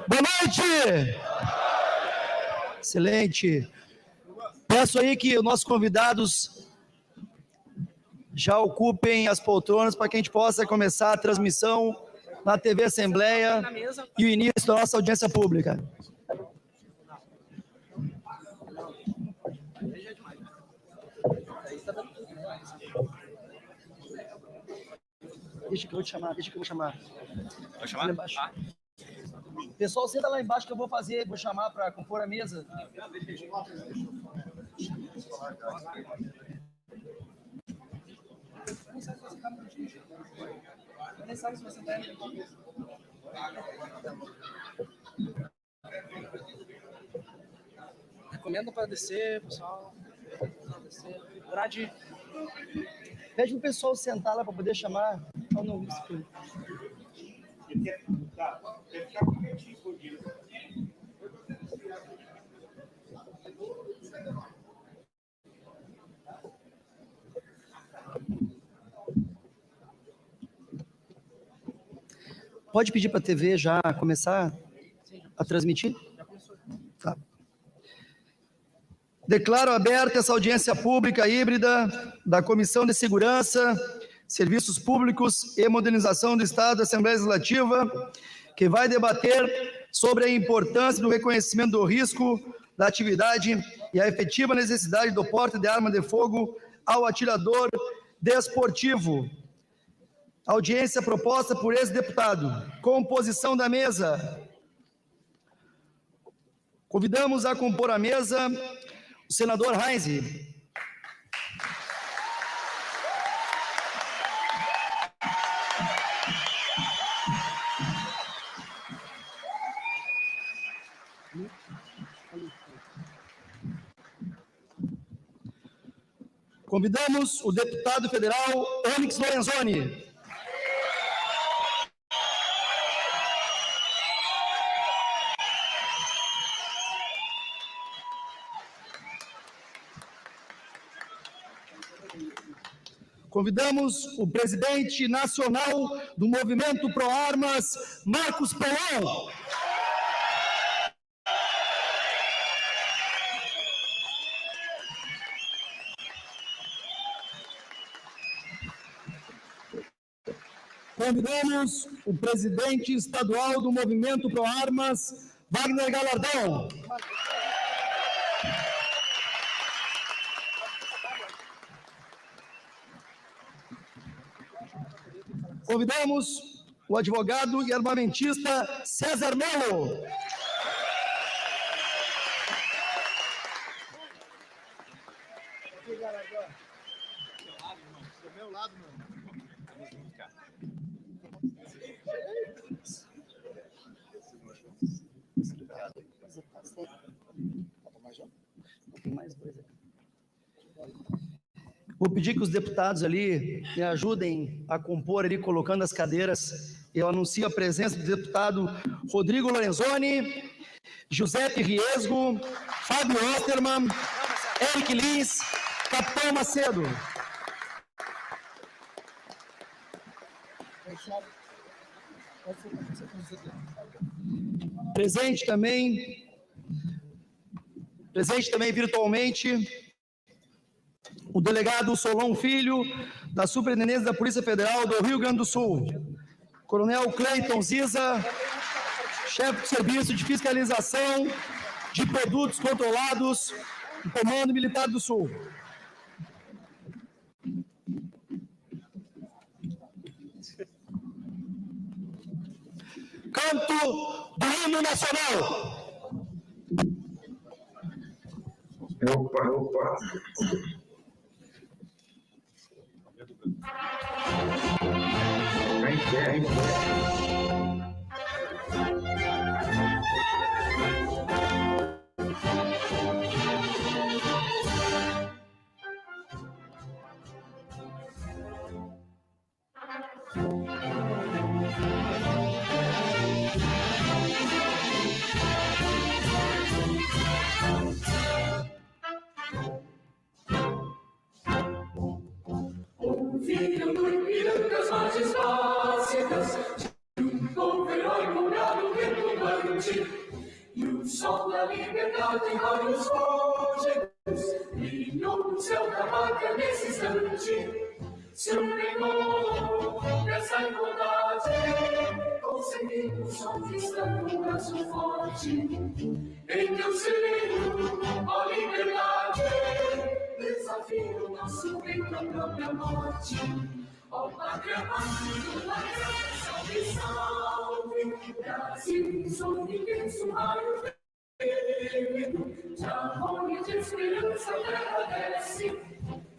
Boa noite! Excelente. Peço aí que os nossos convidados já ocupem as poltronas para que a gente possa começar a transmissão na TV Assembleia e o início da nossa audiência pública. Deixa que eu vou te chamar, deixa que eu vou chamar. Vai chamar? Ah. Pessoal, senta lá embaixo que eu vou chamar para compor a mesa. Nem sabe se você está aqui. Recomendo para descer, pessoal. Grade. Pede pro pessoal sentar lá para poder chamar. Oh, não, isso foi. Pode pedir para a TV já começar a transmitir? Tá. Declaro aberta essa audiência pública híbrida da Comissão de Segurança, Serviços Públicos e Modernização do Estado da Assembleia Legislativa, que vai debater sobre a importância do reconhecimento do risco da atividade e a efetiva necessidade do porte de arma de fogo ao atirador desportivo. Audiência proposta por ex-deputado. Composição da mesa. Convidamos a compor a mesa o senador Heinze. Convidamos o deputado federal Onyx Lorenzoni. Convidamos o presidente nacional do Movimento Pro Armas, Marcos Pelão. Convidamos o presidente estadual do Movimento Pro Armas, Wagner Galardão. Convidamos o advogado e armamentista César Melo. Do meu lado, mano. Vou pedir que os deputados ali me ajudem a compor ali, colocando as cadeiras. Eu anuncio a presença do deputado Rodrigo Lorenzoni, Giuseppe Riesgo, Fábio Osterman, Eric Lins, Capitão Macedo. Presente também virtualmente o delegado Solon Filho, da Superintendência da Polícia Federal do Rio Grande do Sul, Coronel Cleiton Ziza, chefe de Serviço de Fiscalização de Produtos Controlados do Comando Militar do Sul. Canto do Hino Nacional. Opa. Vem. Filho do Ipiranga, as margens básicas de um povo heróico, gado retumbante. E o sol da liberdade raios fúlgidos brilhou no céu da pátria nesse instante. Seu penhor dessa igualdade, conseguimos conquistando um braço forte. Em teu seio, ó liberdade, desafio nosso peito à própria morte. Ó pátria mãe, salve, salve, Brasil, som intenso, raio vermelho, de amor e de esperança a terra desce,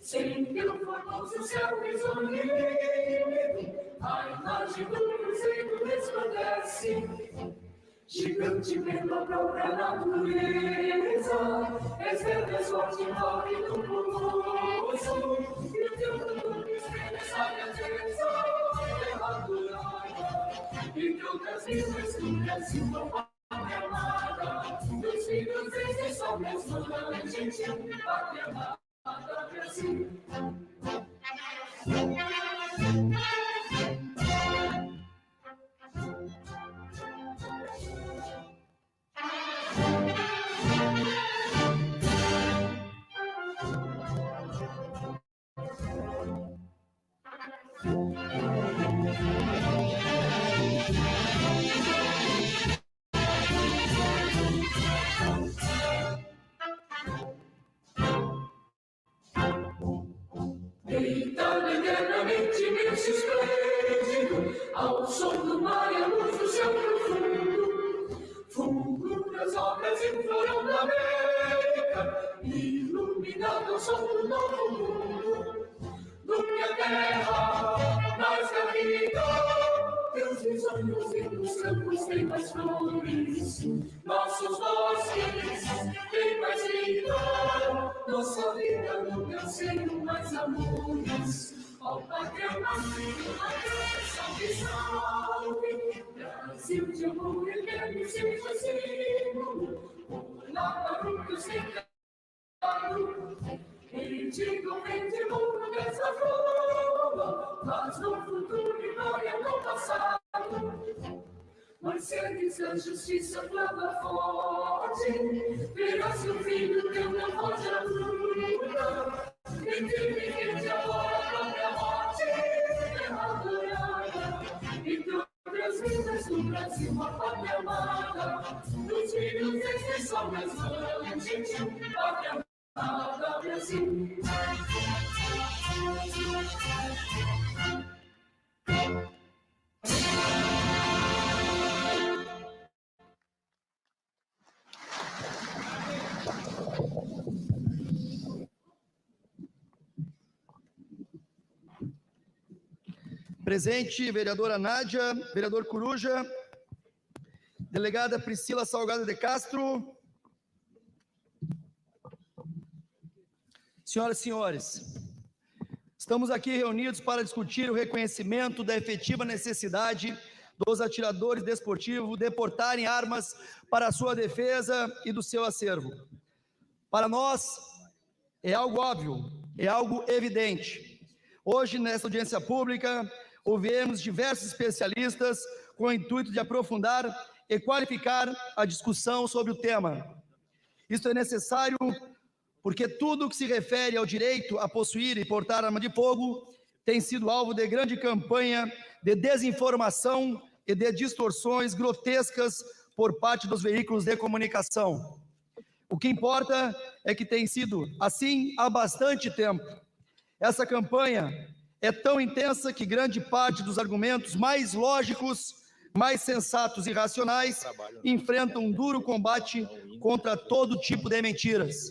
sem teu formoso céu isolado, a imagem do cruzeiro resplandece, gigante pela própria natureza, exerce sorte enorme do povoso, e o teu canto expressa a grandeza, terra dourada, e teu Brasil escurece uma pátria amada, dos filhos desde sombras toda a gente, pátria amada, Brasil. Deitado eternamente imenso esplêndido, ao som do mar e a luz do céu profundo, fulgura das obras em florão da América, iluminado ao sol do novo mundo. Do que a terra mais garrida, teus risonhos e nos campos têm mais flores, nossos bosques têm mais vida, nossa vida no teu seio mais amores. Ó pátria mãe, salve, salve, Brasil de amor eterno seja símbolo, por lá para o sem caro. E digo, vem de mundo dessa flor, mas no futuro e glória no passado. Mas segues a justiça clama forte, verás que o filho teu não pode a luta. Em ti me rende agora a própria morte, terra dourada. E todas as vidas do Brasil, a pátria amada, dos filhos desde sombras valentes, pátria amada. Brasil. Presente, vereadora Nádia, vereador Coruja, delegada Priscila Salgado de Castro. Senhoras e senhores, estamos aqui reunidos para discutir o reconhecimento da efetiva necessidade dos atiradores desportivos deportarem armas para a sua defesa e do seu acervo. Para nós, é algo óbvio, é algo evidente. Hoje, nesta audiência pública, ouvimos diversos especialistas com o intuito de aprofundar e qualificar a discussão sobre o tema. Isso é necessário porque tudo o que se refere ao direito a possuir e portar arma de fogo tem sido alvo de grande campanha de desinformação e de distorções grotescas por parte dos veículos de comunicação. O que importa é que tem sido assim há bastante tempo. Essa campanha é tão intensa que grande parte dos argumentos mais lógicos, mais sensatos e racionais enfrentam um duro combate contra todo tipo de mentiras.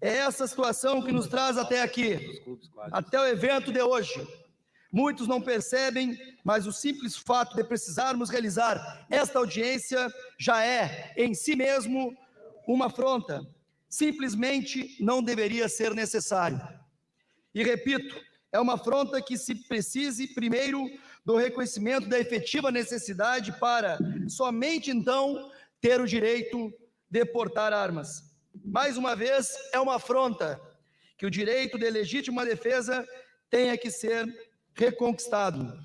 É essa situação que nos traz até aqui, até o evento de hoje. Muitos não percebem, mas o simples fato de precisarmos realizar esta audiência já é, em si mesmo, uma afronta. Simplesmente não deveria ser necessário. E repito, é uma afronta que se precise primeiro do reconhecimento da efetiva necessidade para, somente então, ter o direito de portar armas. Mais uma vez, é uma afronta que o direito de legítima defesa tenha que ser reconquistado.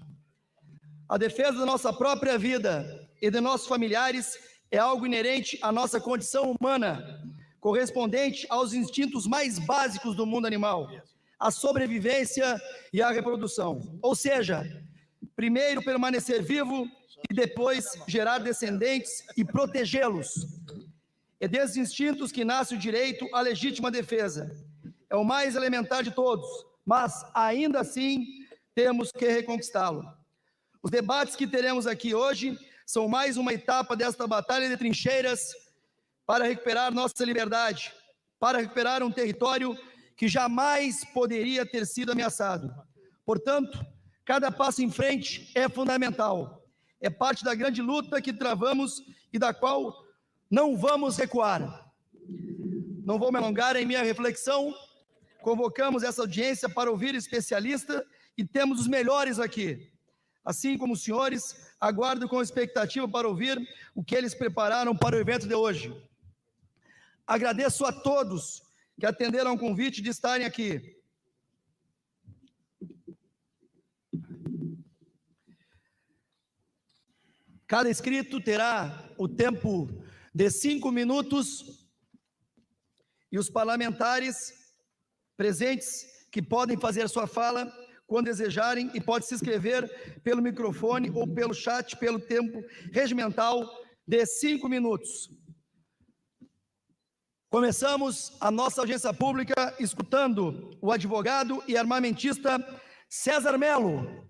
A defesa da nossa própria vida e de nossos familiares é algo inerente à nossa condição humana, correspondente aos instintos mais básicos do mundo animal, a sobrevivência e a reprodução. Ou seja, primeiro permanecer vivo e depois gerar descendentes e protegê-los. É desses instintos que nasce o direito à legítima defesa. É o mais elementar de todos, mas ainda assim temos que reconquistá-lo. Os debates que teremos aqui hoje são mais uma etapa desta batalha de trincheiras para recuperar nossa liberdade, para recuperar um território que jamais poderia ter sido ameaçado. Portanto, cada passo em frente é fundamental. É parte da grande luta que travamos e da qual não vamos recuar. Não vou me alongar em minha reflexão. Convocamos essa audiência para ouvir especialistas e temos os melhores aqui. Assim como os senhores, aguardo com expectativa para ouvir o que eles prepararam para o evento de hoje. Agradeço a todos que atenderam ao convite de estarem aqui. Cada inscrito terá o tempo de 5 minutos e os parlamentares presentes que podem fazer sua fala quando desejarem e pode se inscrever pelo microfone ou pelo chat pelo tempo regimental de 5 minutos. Começamos a nossa audiência pública escutando o advogado e armamentista César Melo.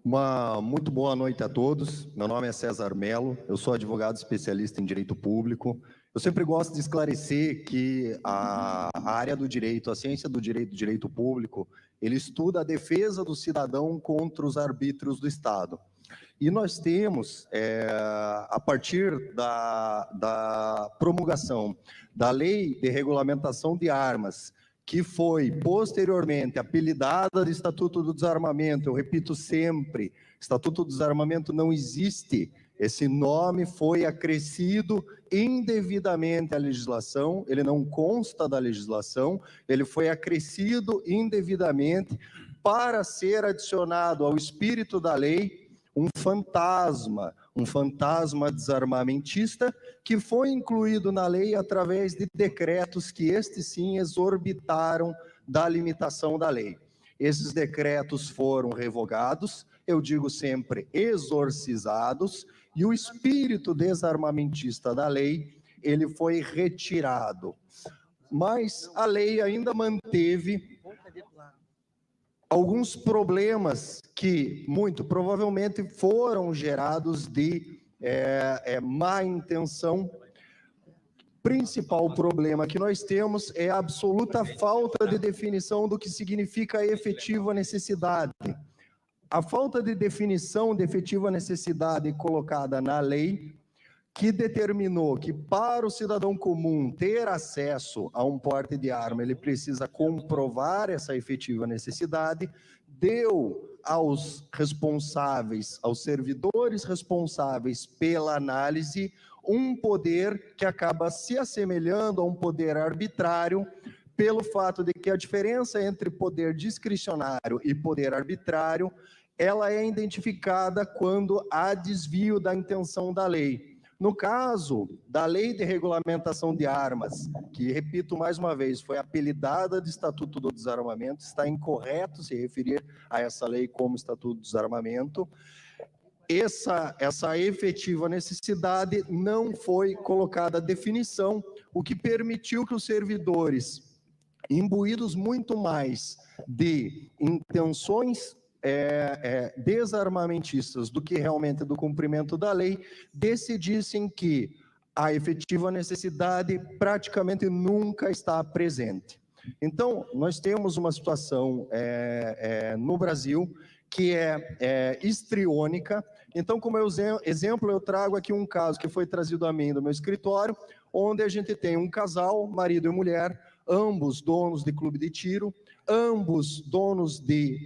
Uma muito boa noite a todos. Meu nome é César Melo, eu sou advogado especialista em direito público. Eu sempre gosto de esclarecer que a área do direito, a ciência do direito público, ele estuda a defesa do cidadão contra os arbítrios do Estado. E nós temos, a partir da promulgação da Lei de Regulamentação de Armas, que foi posteriormente apelidada de Estatuto do Desarmamento. Eu repito sempre, Estatuto do Desarmamento não existe. Esse nome foi acrescido indevidamente à legislação, ele não consta da legislação, ele foi acrescido indevidamente para ser adicionado ao espírito da lei um fantasma desarmamentista, que foi incluído na lei através de decretos que estes sim exorbitaram da limitação da lei. Esses decretos foram revogados, eu digo sempre exorcizados, e o espírito desarmamentista da lei, ele foi retirado. Mas a lei ainda manteve alguns problemas que, muito provavelmente, foram gerados de má intenção. Principal problema que nós temos é a absoluta falta de definição do que significa efetiva necessidade. A falta de definição de efetiva necessidade colocada na lei, que determinou que para o cidadão comum ter acesso a um porte de arma, ele precisa comprovar essa efetiva necessidade, deu aos responsáveis, aos servidores responsáveis pela análise, um poder que acaba se assemelhando a um poder arbitrário, pelo fato de que a diferença entre poder discricionário e poder arbitrário, ela é identificada quando há desvio da intenção da lei. No caso da Lei de Regulamentação de Armas, que, repito mais uma vez, foi apelidada de Estatuto do Desarmamento, está incorreto se referir a essa lei como Estatuto do Desarmamento, essa efetiva necessidade não foi colocada a definição, o que permitiu que os servidores, imbuídos muito mais de intenções desarmamentistas do que realmente do cumprimento da lei, decidissem que a efetiva necessidade praticamente nunca está presente. Então, nós temos uma situação no Brasil que é histriônica. Então, como exemplo, eu trago aqui um caso que foi trazido a mim do meu escritório, onde a gente tem um casal, marido e mulher, ambos donos de clube de tiro, ambos donos de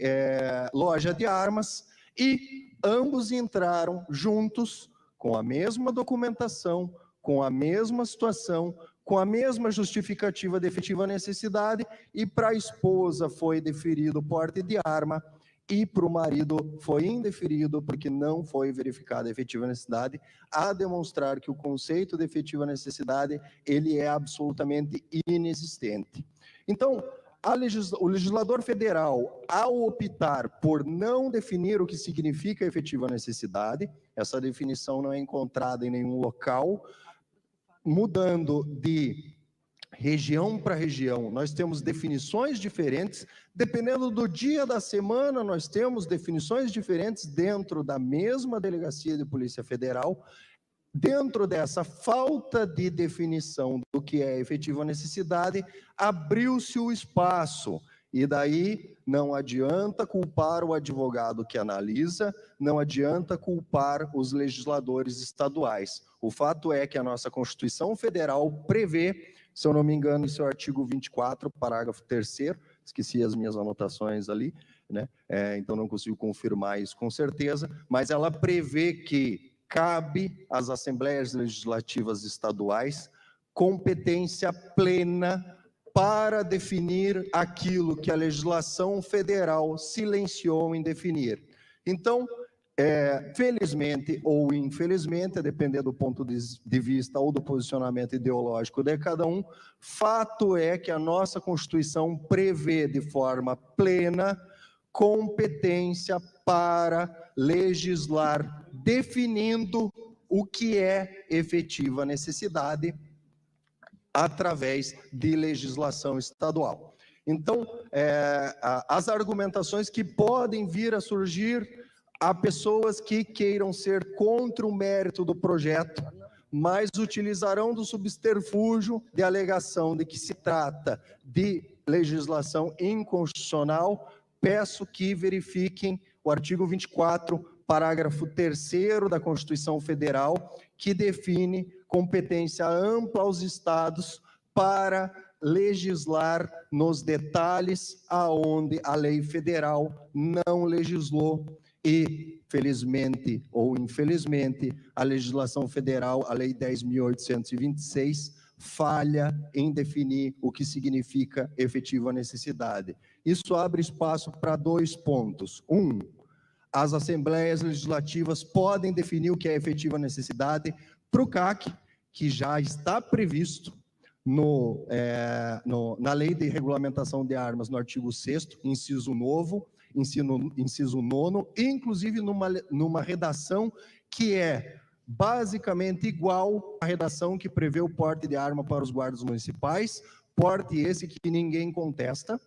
loja de armas, e ambos entraram juntos, com a mesma documentação, com a mesma situação, com a mesma justificativa de efetiva necessidade, e para a esposa foi deferido porte de arma, e para o marido foi indeferido, porque não foi verificada a efetiva necessidade, a demonstrar que o conceito de efetiva necessidade, ele é absolutamente inexistente. Então, o legislador federal, ao optar por não definir o que significa efetiva necessidade, essa definição não é encontrada em nenhum local, mudando de região para região, nós temos definições diferentes, dependendo do dia da semana, nós temos definições diferentes dentro da mesma delegacia de Polícia Federal. Dentro dessa falta de definição do que é efetiva necessidade, abriu-se o espaço, e daí não adianta culpar o advogado que analisa, não adianta culpar os legisladores estaduais. O fato é que a nossa Constituição Federal prevê, se eu não me engano, em seu artigo 24, parágrafo 3º, esqueci as minhas anotações ali, né? Então não consigo confirmar isso com certeza, mas ela prevê que cabe às Assembleias Legislativas Estaduais competência plena para definir aquilo que a legislação federal silenciou em definir. Então, felizmente ou infelizmente, a depender do ponto de vista ou do posicionamento ideológico de cada um, fato é que a nossa Constituição prevê de forma plena competência para legislar, definindo o que é efetiva necessidade através de legislação estadual. Então, as argumentações que podem vir a surgir, há pessoas que queiram ser contra o mérito do projeto, mas utilizarão do subterfúgio de alegação de que se trata de legislação inconstitucional. Peço que verifiquem o artigo 24, parágrafo 3º da Constituição Federal, que define competência ampla aos estados para legislar nos detalhes aonde a lei federal não legislou. E, felizmente ou infelizmente, a legislação federal, a Lei 10.826, falha em definir o que significa efetiva necessidade. Isso abre espaço para 2 pontos. As Assembleias Legislativas podem definir o que é efetiva necessidade para o CAC, que já está previsto na Lei de Regulamentação de Armas, no artigo 6º, inciso 9º, inclusive numa redação que é basicamente igual à redação que prevê o porte de arma para os guardas municipais, porte esse que ninguém contesta,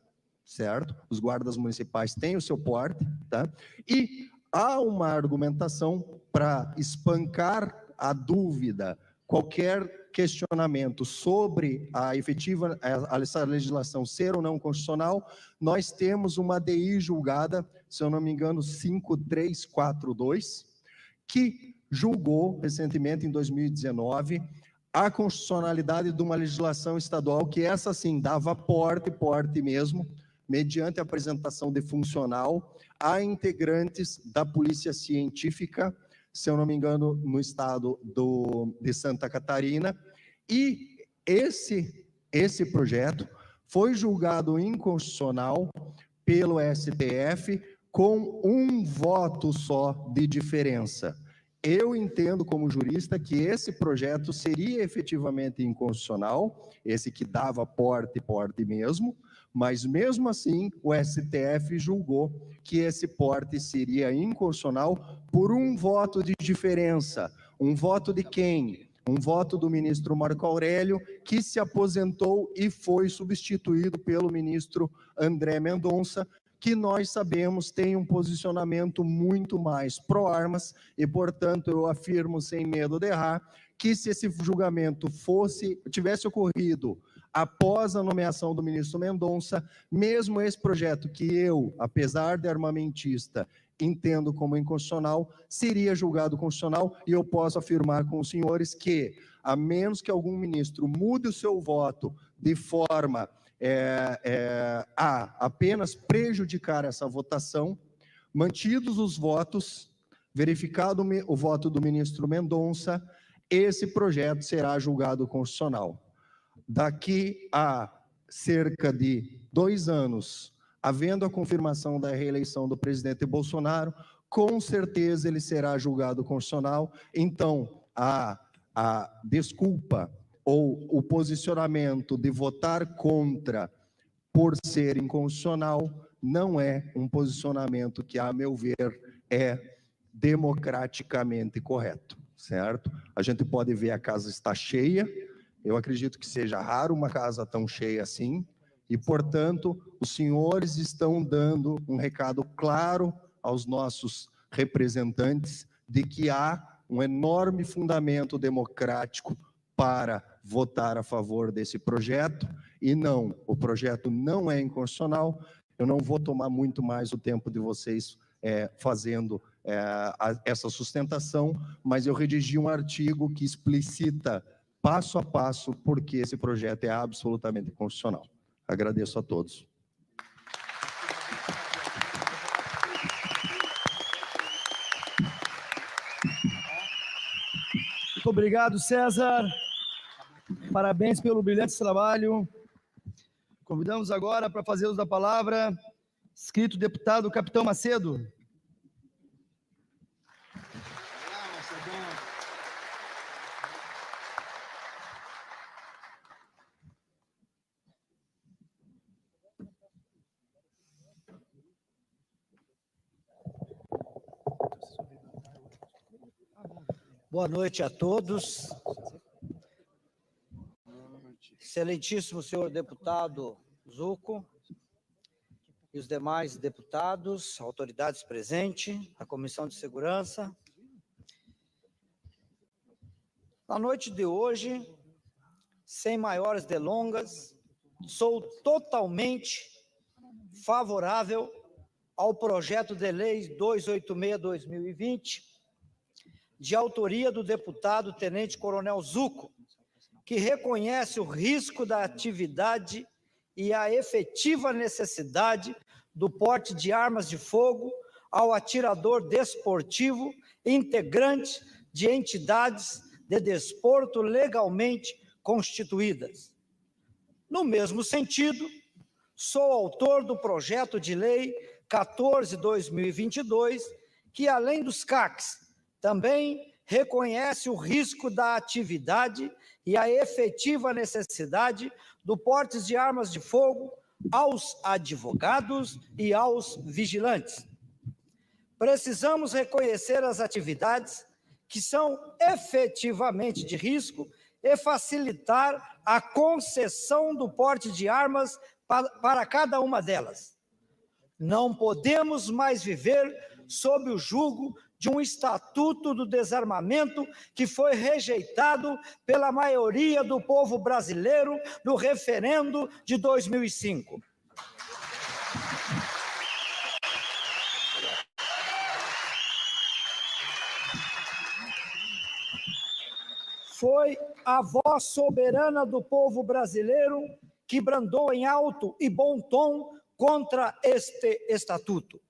certo? Os guardas municipais têm o seu porte, tá? E há uma argumentação para espancar a dúvida, qualquer questionamento sobre essa legislação ser ou não constitucional. Nós temos uma ADI julgada, se eu não me engano, 5342, que julgou recentemente, em 2019, a constitucionalidade de uma legislação estadual que essa sim dava porte mesmo, mediante a apresentação de funcional a integrantes da Polícia Científica, se eu não me engano, no estado de Santa Catarina, e esse projeto foi julgado inconstitucional pelo STF com 1 voto só de diferença. Eu entendo como jurista que esse projeto seria efetivamente inconstitucional, esse que dava porte mesmo, mas mesmo assim o STF julgou que esse porte seria inconstitucional por 1 voto de diferença. Um voto de quem? Um voto do ministro Marco Aurélio, que se aposentou e foi substituído pelo ministro André Mendonça, que nós sabemos tem um posicionamento muito mais pró-armas, e, portanto, eu afirmo sem medo de errar, que se esse julgamento tivesse ocorrido após a nomeação do ministro Mendonça, mesmo esse projeto que eu, apesar de armamentista, entendo como inconstitucional, seria julgado constitucional, e eu posso afirmar com os senhores que, a menos que algum ministro mude o seu voto de forma a apenas prejudicar essa votação, mantidos os votos, Verificado o voto do ministro Mendonça, esse projeto será julgado constitucional. Daqui a cerca de 2 anos, havendo a confirmação da reeleição do presidente Bolsonaro, com certeza ele será julgado constitucional. Então, a desculpa ou o posicionamento de votar contra por ser inconstitucional não é um posicionamento que, a meu ver, é democraticamente correto, certo? A gente pode ver a casa está cheia, eu acredito que seja raro uma casa tão cheia assim, e, portanto, os senhores estão dando um recado claro aos nossos representantes de que há um enorme fundamento democrático para votar a favor desse projeto, e não, o projeto não é inconstitucional. Eu não vou tomar muito mais o tempo de vocês fazendo essa sustentação, mas eu redigi um artigo que explicita passo a passo porque esse projeto é absolutamente constitucional. Agradeço a todos. Muito obrigado, César. Parabéns pelo brilhante trabalho. Convidamos agora para fazer uso da palavra, inscrito deputado Capitão Macedo. Boa noite a todos. Excelentíssimo senhor deputado Zucco e os demais deputados, autoridades presentes, a Comissão de Segurança. Na noite de hoje, sem maiores delongas, sou totalmente favorável ao projeto de lei 286/2020, de autoria do deputado Tenente Coronel Zucco, que reconhece o risco da atividade e a efetiva necessidade do porte de armas de fogo ao atirador desportivo integrante de entidades de desporto legalmente constituídas. No mesmo sentido, sou autor do projeto de lei 14/2022, que, além dos CACs, também reconhece o risco da atividade e a efetiva necessidade do porte de armas de fogo aos advogados e aos vigilantes. Precisamos reconhecer as atividades que são efetivamente de risco e facilitar a concessão do porte de armas para cada uma delas. Não podemos mais viver sob o jugo de um estatuto do desarmamento que foi rejeitado pela maioria do povo brasileiro no referendo de 2005. Foi a voz soberana do povo brasileiro que brandou em alto e bom tom contra este estatuto.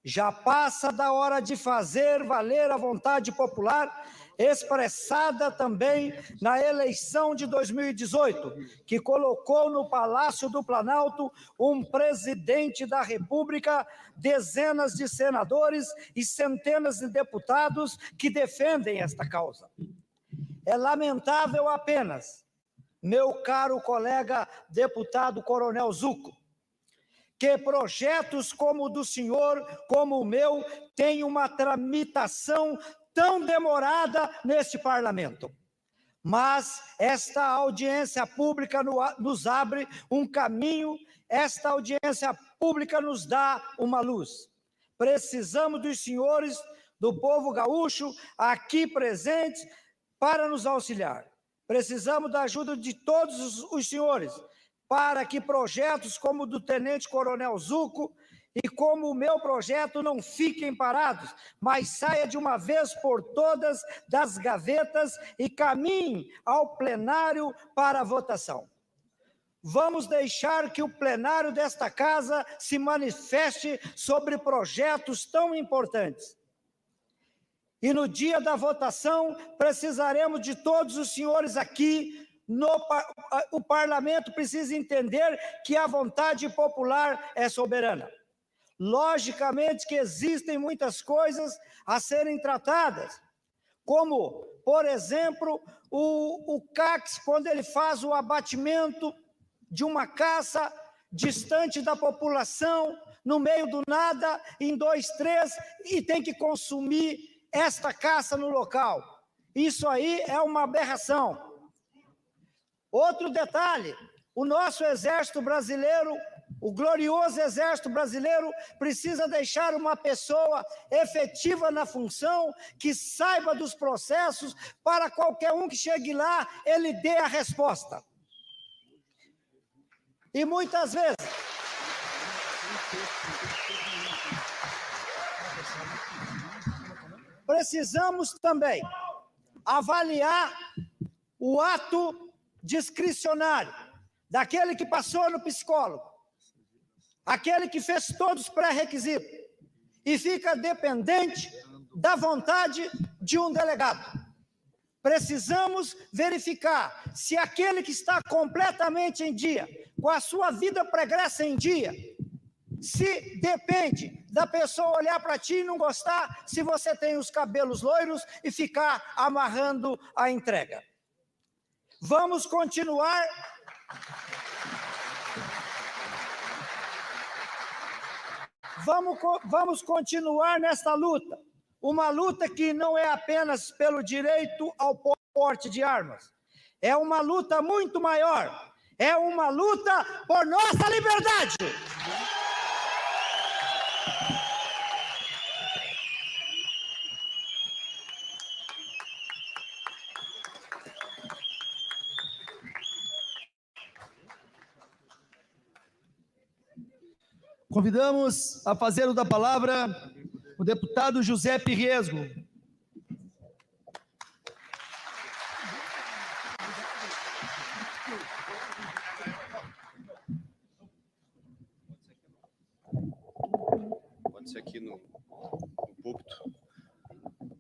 Já passa da hora de fazer valer a vontade popular, expressada também na eleição de 2018, que colocou no Palácio do Planalto um presidente da República, dezenas de senadores e centenas de deputados que defendem esta causa. É lamentável apenas, meu caro colega deputado Coronel Zucco, que projetos como o do senhor, como o meu, tenham uma tramitação tão demorada neste parlamento. Mas esta audiência pública nos abre um caminho, esta audiência pública nos dá uma luz. Precisamos dos senhores, do povo gaúcho, aqui presentes, para nos auxiliar. Precisamos da ajuda de todos os senhores, para que projetos como o do Tenente Coronel Zucco e como o meu projeto não fiquem parados, mas saia de uma vez por todas das gavetas e caminhe ao plenário para a votação. Vamos deixar que o plenário desta casa se manifeste sobre projetos tão importantes. E no dia da votação, precisaremos de todos os senhores aqui. O parlamento precisa entender que a vontade popular é soberana. Logicamente que existem muitas coisas a serem tratadas, como, por exemplo, o CACS, quando ele faz o abatimento de uma caça distante da população, no meio do nada, em 2, 3, e tem que consumir esta caça no local. Isso aí é uma aberração. Outro detalhe, o nosso exército brasileiro, o glorioso exército brasileiro, precisa deixar uma pessoa efetiva na função, que saiba dos processos, para qualquer um que chegue lá, ele dê a resposta. E muitas vezes... precisamos também avaliar o ato discricionário daquele que passou no psicólogo, aquele que fez todos os pré-requisitos e fica dependente da vontade de um delegado. Precisamos verificar se aquele que está completamente em dia, com a sua vida pregressa em dia, se depende da pessoa olhar para ti e não gostar, se você tem os cabelos loiros e ficar amarrando a entrega. Vamos continuar. Vamos continuar nesta luta. Uma luta que não é apenas pelo direito ao porte de armas. É uma luta muito maior. É uma luta por nossa liberdade. Convidamos a fazer o da palavra o deputado José Pirresgo. Pode ser aqui no púlpito.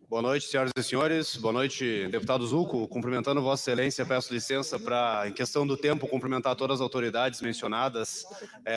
Boa noite, senhoras e senhores. Boa noite, deputado Zucco. Cumprimentando Vossa Excelência, peço licença para, em questão do tempo, cumprimentar todas as autoridades mencionadas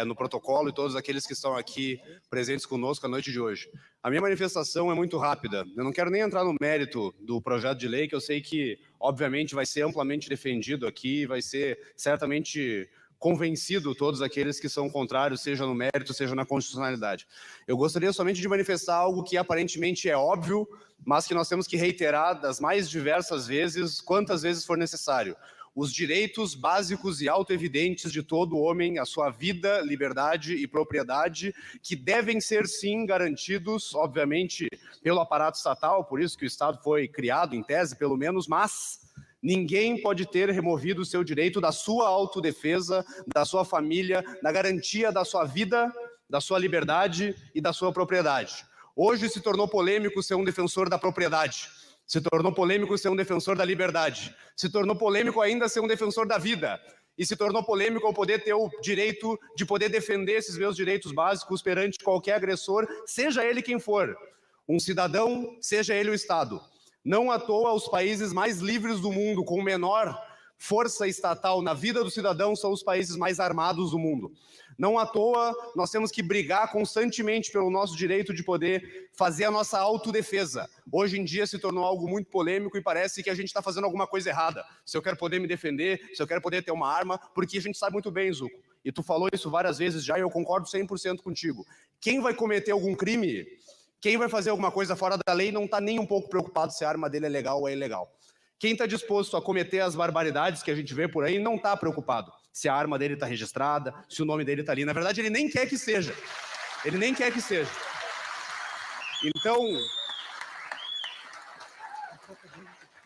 no protocolo e todos aqueles que estão aqui presentes conosco a noite de hoje. A minha manifestação é muito rápida. Eu não quero nem entrar no mérito do projeto de lei, que eu sei que, obviamente, vai ser amplamente defendido aqui, vai ser certamente convencido todos aqueles que são contrários, seja no mérito, seja na constitucionalidade. Eu gostaria somente de manifestar algo que aparentemente é óbvio, mas que nós temos que reiterar das mais diversas vezes, quantas vezes for necessário. Os direitos básicos e autoevidentes de todo homem, a sua vida, liberdade e propriedade, que devem ser, sim, garantidos, obviamente, pelo aparato estatal, por isso que o Estado foi criado, em tese, pelo menos, mas ninguém pode ter removido o seu direito da sua autodefesa, da sua família, da garantia da sua vida, da sua liberdade e da sua propriedade. Hoje se tornou polêmico ser um defensor da propriedade, se tornou polêmico ser um defensor da liberdade, se tornou polêmico ainda ser um defensor da vida, e se tornou polêmico eu poder ter o direito de poder defender esses meus direitos básicos perante qualquer agressor, seja ele quem for, um cidadão, seja ele o Estado. Não à toa, os países mais livres do mundo, com menor força estatal na vida do cidadão, são os países mais armados do mundo. Não à toa, nós temos que brigar constantemente pelo nosso direito de poder fazer a nossa autodefesa. Hoje em dia se tornou algo muito polêmico e parece que a gente está fazendo alguma coisa errada. Se eu quero poder me defender, se eu quero poder ter uma arma, porque a gente sabe muito bem, Zucco, e tu falou isso várias vezes já e eu concordo 100% contigo. Quem vai cometer algum crime, quem vai fazer alguma coisa fora da lei não está nem um pouco preocupado se a arma dele é legal ou é ilegal. Quem está disposto a cometer as barbaridades que a gente vê por aí não está preocupado se a arma dele está registrada, se o nome dele está ali. Na verdade, ele nem quer que seja. Ele nem quer que seja.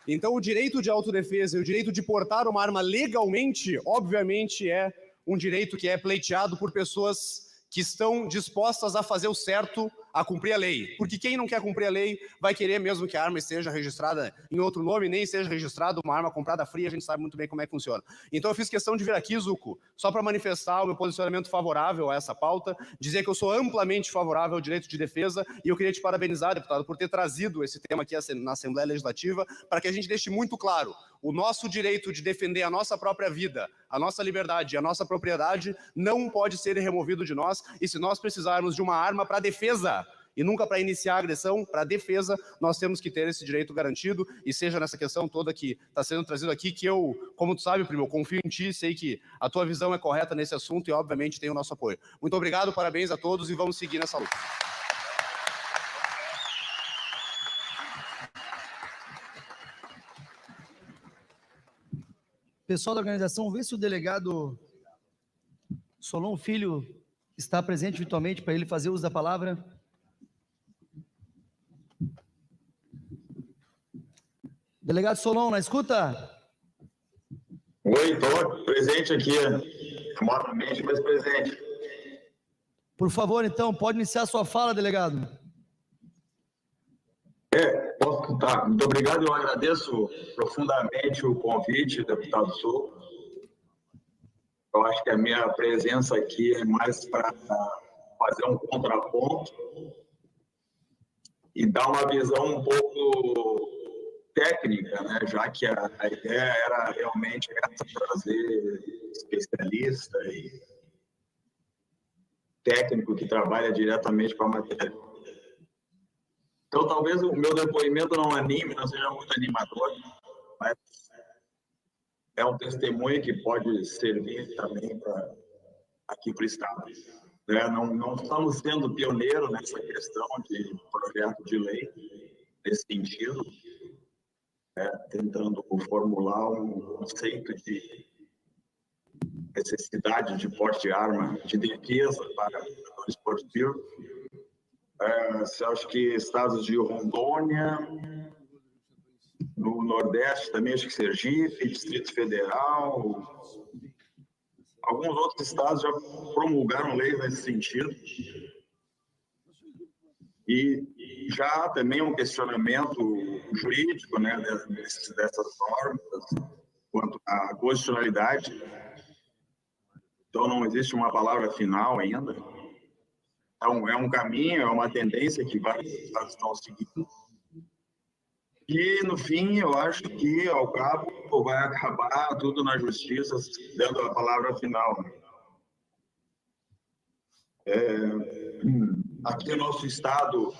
Então o direito de autodefesa e o direito de portar uma arma legalmente, obviamente, é um direito que é pleiteado por pessoas que estão dispostas a fazer o certo, a cumprir a lei. Porque quem não quer cumprir a lei vai querer mesmo que a arma esteja registrada em outro nome, nem seja registrada uma arma comprada fria, a gente sabe muito bem como é que funciona. Então eu fiz questão de vir aqui, Zuco, só para manifestar o meu posicionamento favorável a essa pauta, dizer que eu sou amplamente favorável ao direito de defesa, e eu queria te parabenizar, deputado, por ter trazido esse tema aqui na Assembleia Legislativa, para que a gente deixe muito claro, o nosso direito de defender a nossa própria vida, a nossa liberdade e a nossa propriedade não pode ser removido de nós, e se nós precisarmos de uma arma para defesa, e nunca para iniciar a agressão, para defesa, nós temos que ter esse direito garantido, e seja nessa questão toda que está sendo trazida aqui, que eu, como tu sabe, primo, eu confio em ti, sei que a tua visão é correta nesse assunto e, obviamente, tem o nosso apoio. Muito obrigado, parabéns a todos e vamos seguir nessa luta. Pessoal da organização, vê se o delegado Solon Filho está presente virtualmente para ele fazer uso da palavra. Delegado Solon, na escuta? Oi, estou presente aqui, remotamente, mas presente. Por favor, então, pode iniciar sua fala, delegado. Posso, tá. Muito obrigado, eu agradeço profundamente o convite, deputado Sul. Eu acho que a minha presença aqui é mais para fazer um contraponto e dar uma visão um pouco técnica, né? Já que a ideia era realmente essa, trazer especialista e técnico que trabalha diretamente com a matéria. Então, talvez o meu depoimento não seja muito animador, mas é um testemunho que pode servir também aqui para o Estado. Não estamos sendo pioneiros nessa questão de projeto de lei, nesse sentido, tentando formular um conceito de necessidade de porte de arma de defesa para o esportivo. Acho que estados de Rondônia, no Nordeste também, acho que Sergipe, Distrito Federal, alguns outros estados já promulgaram leis nesse sentido. E já há também um questionamento jurídico, né, dessas normas quanto à constitucionalidade. Então, não existe uma palavra final ainda. Então, é um caminho, é uma tendência que vários estados estão seguindo. E, no fim, eu acho que, ao cabo, vai acabar tudo na justiça, dando a palavra final. Aqui no nosso estado,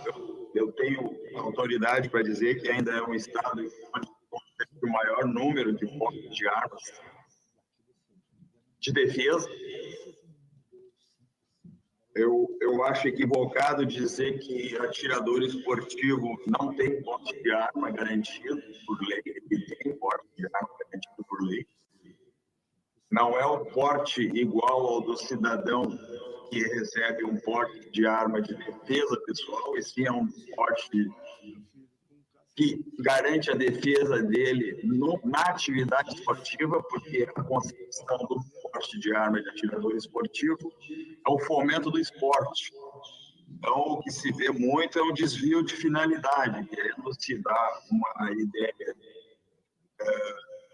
eu tenho autoridade para dizer que ainda é um estado onde tem o maior número de porte de armas de defesa. Eu acho equivocado dizer que atirador esportivo não tem porte de arma garantido por lei. Ele tem porte de arma garantido por lei. Não é o porte igual ao do cidadão que recebe um porte de arma de defesa pessoal, e sim é um porte que garante a defesa dele na atividade esportiva, porque a concepção do porte de arma de atirador esportivo é o fomento do esporte. Então, o que se vê muito é um desvio de finalidade, querendo se dar uma ideia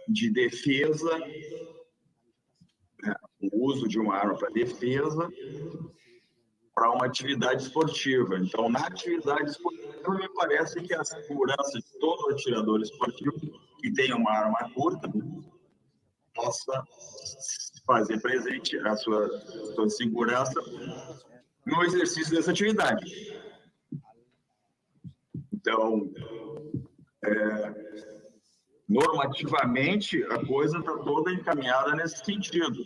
de defesa, o uso de uma arma para defesa, para uma atividade esportiva. Então, na atividade esportiva, me parece que a segurança de todo atirador esportivo que tenha uma arma curta possa fazer presente a sua segurança no exercício dessa atividade. Então, normativamente, a coisa está toda encaminhada nesse sentido.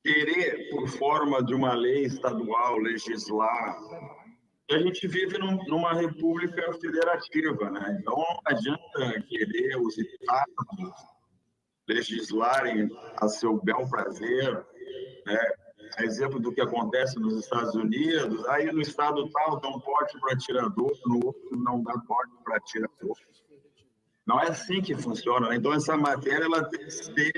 Querer, por forma de uma lei estadual, legislar. E a gente vive numa república federativa, né? Então, não adianta querer os estados legislarem a seu bel prazer, né? A exemplo do que acontece nos Estados Unidos, aí no estado tal dá um porte para atirador, no outro não dá porte para atirador. Não é assim que funciona, né? Então, essa matéria ela tem que ser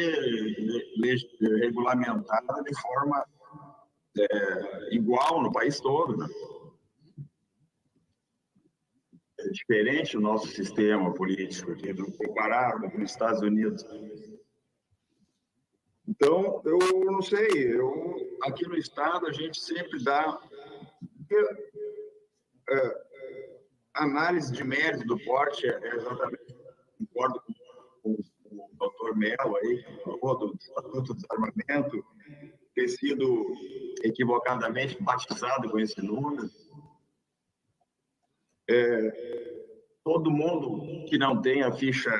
regulamentada de forma igual no país todo, né? É diferente o nosso sistema político aqui, comparado com os Estados Unidos. Então, eu não sei, aqui no Estado a gente sempre dá análise de mérito do porte, exatamente, concordo com o doutor Mello aí, que falou do Estatuto do Desarmamento, ter sido equivocadamente batizado com esse número. Todo mundo que não tem a ficha,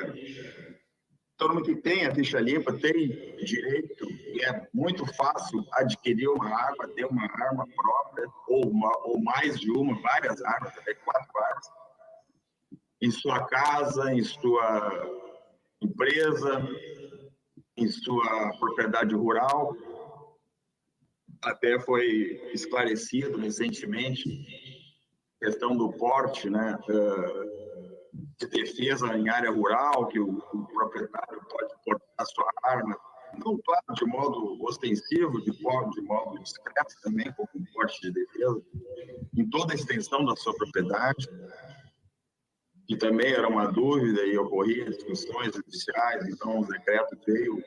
todo mundo que tem a ficha limpa tem direito, e é muito fácil adquirir uma arma, ter uma arma própria, ou mais de uma, várias armas, até 4 armas, em sua casa, em sua empresa, em sua propriedade rural. Até foi esclarecido recentemente a questão do porte, né, de defesa em área rural, que o proprietário pode portar a sua arma, não claro, de modo ostensivo, de modo discreto também, como porte de defesa, em toda a extensão da sua propriedade, que também era uma dúvida e ocorria discussões judiciais, então o decreto veio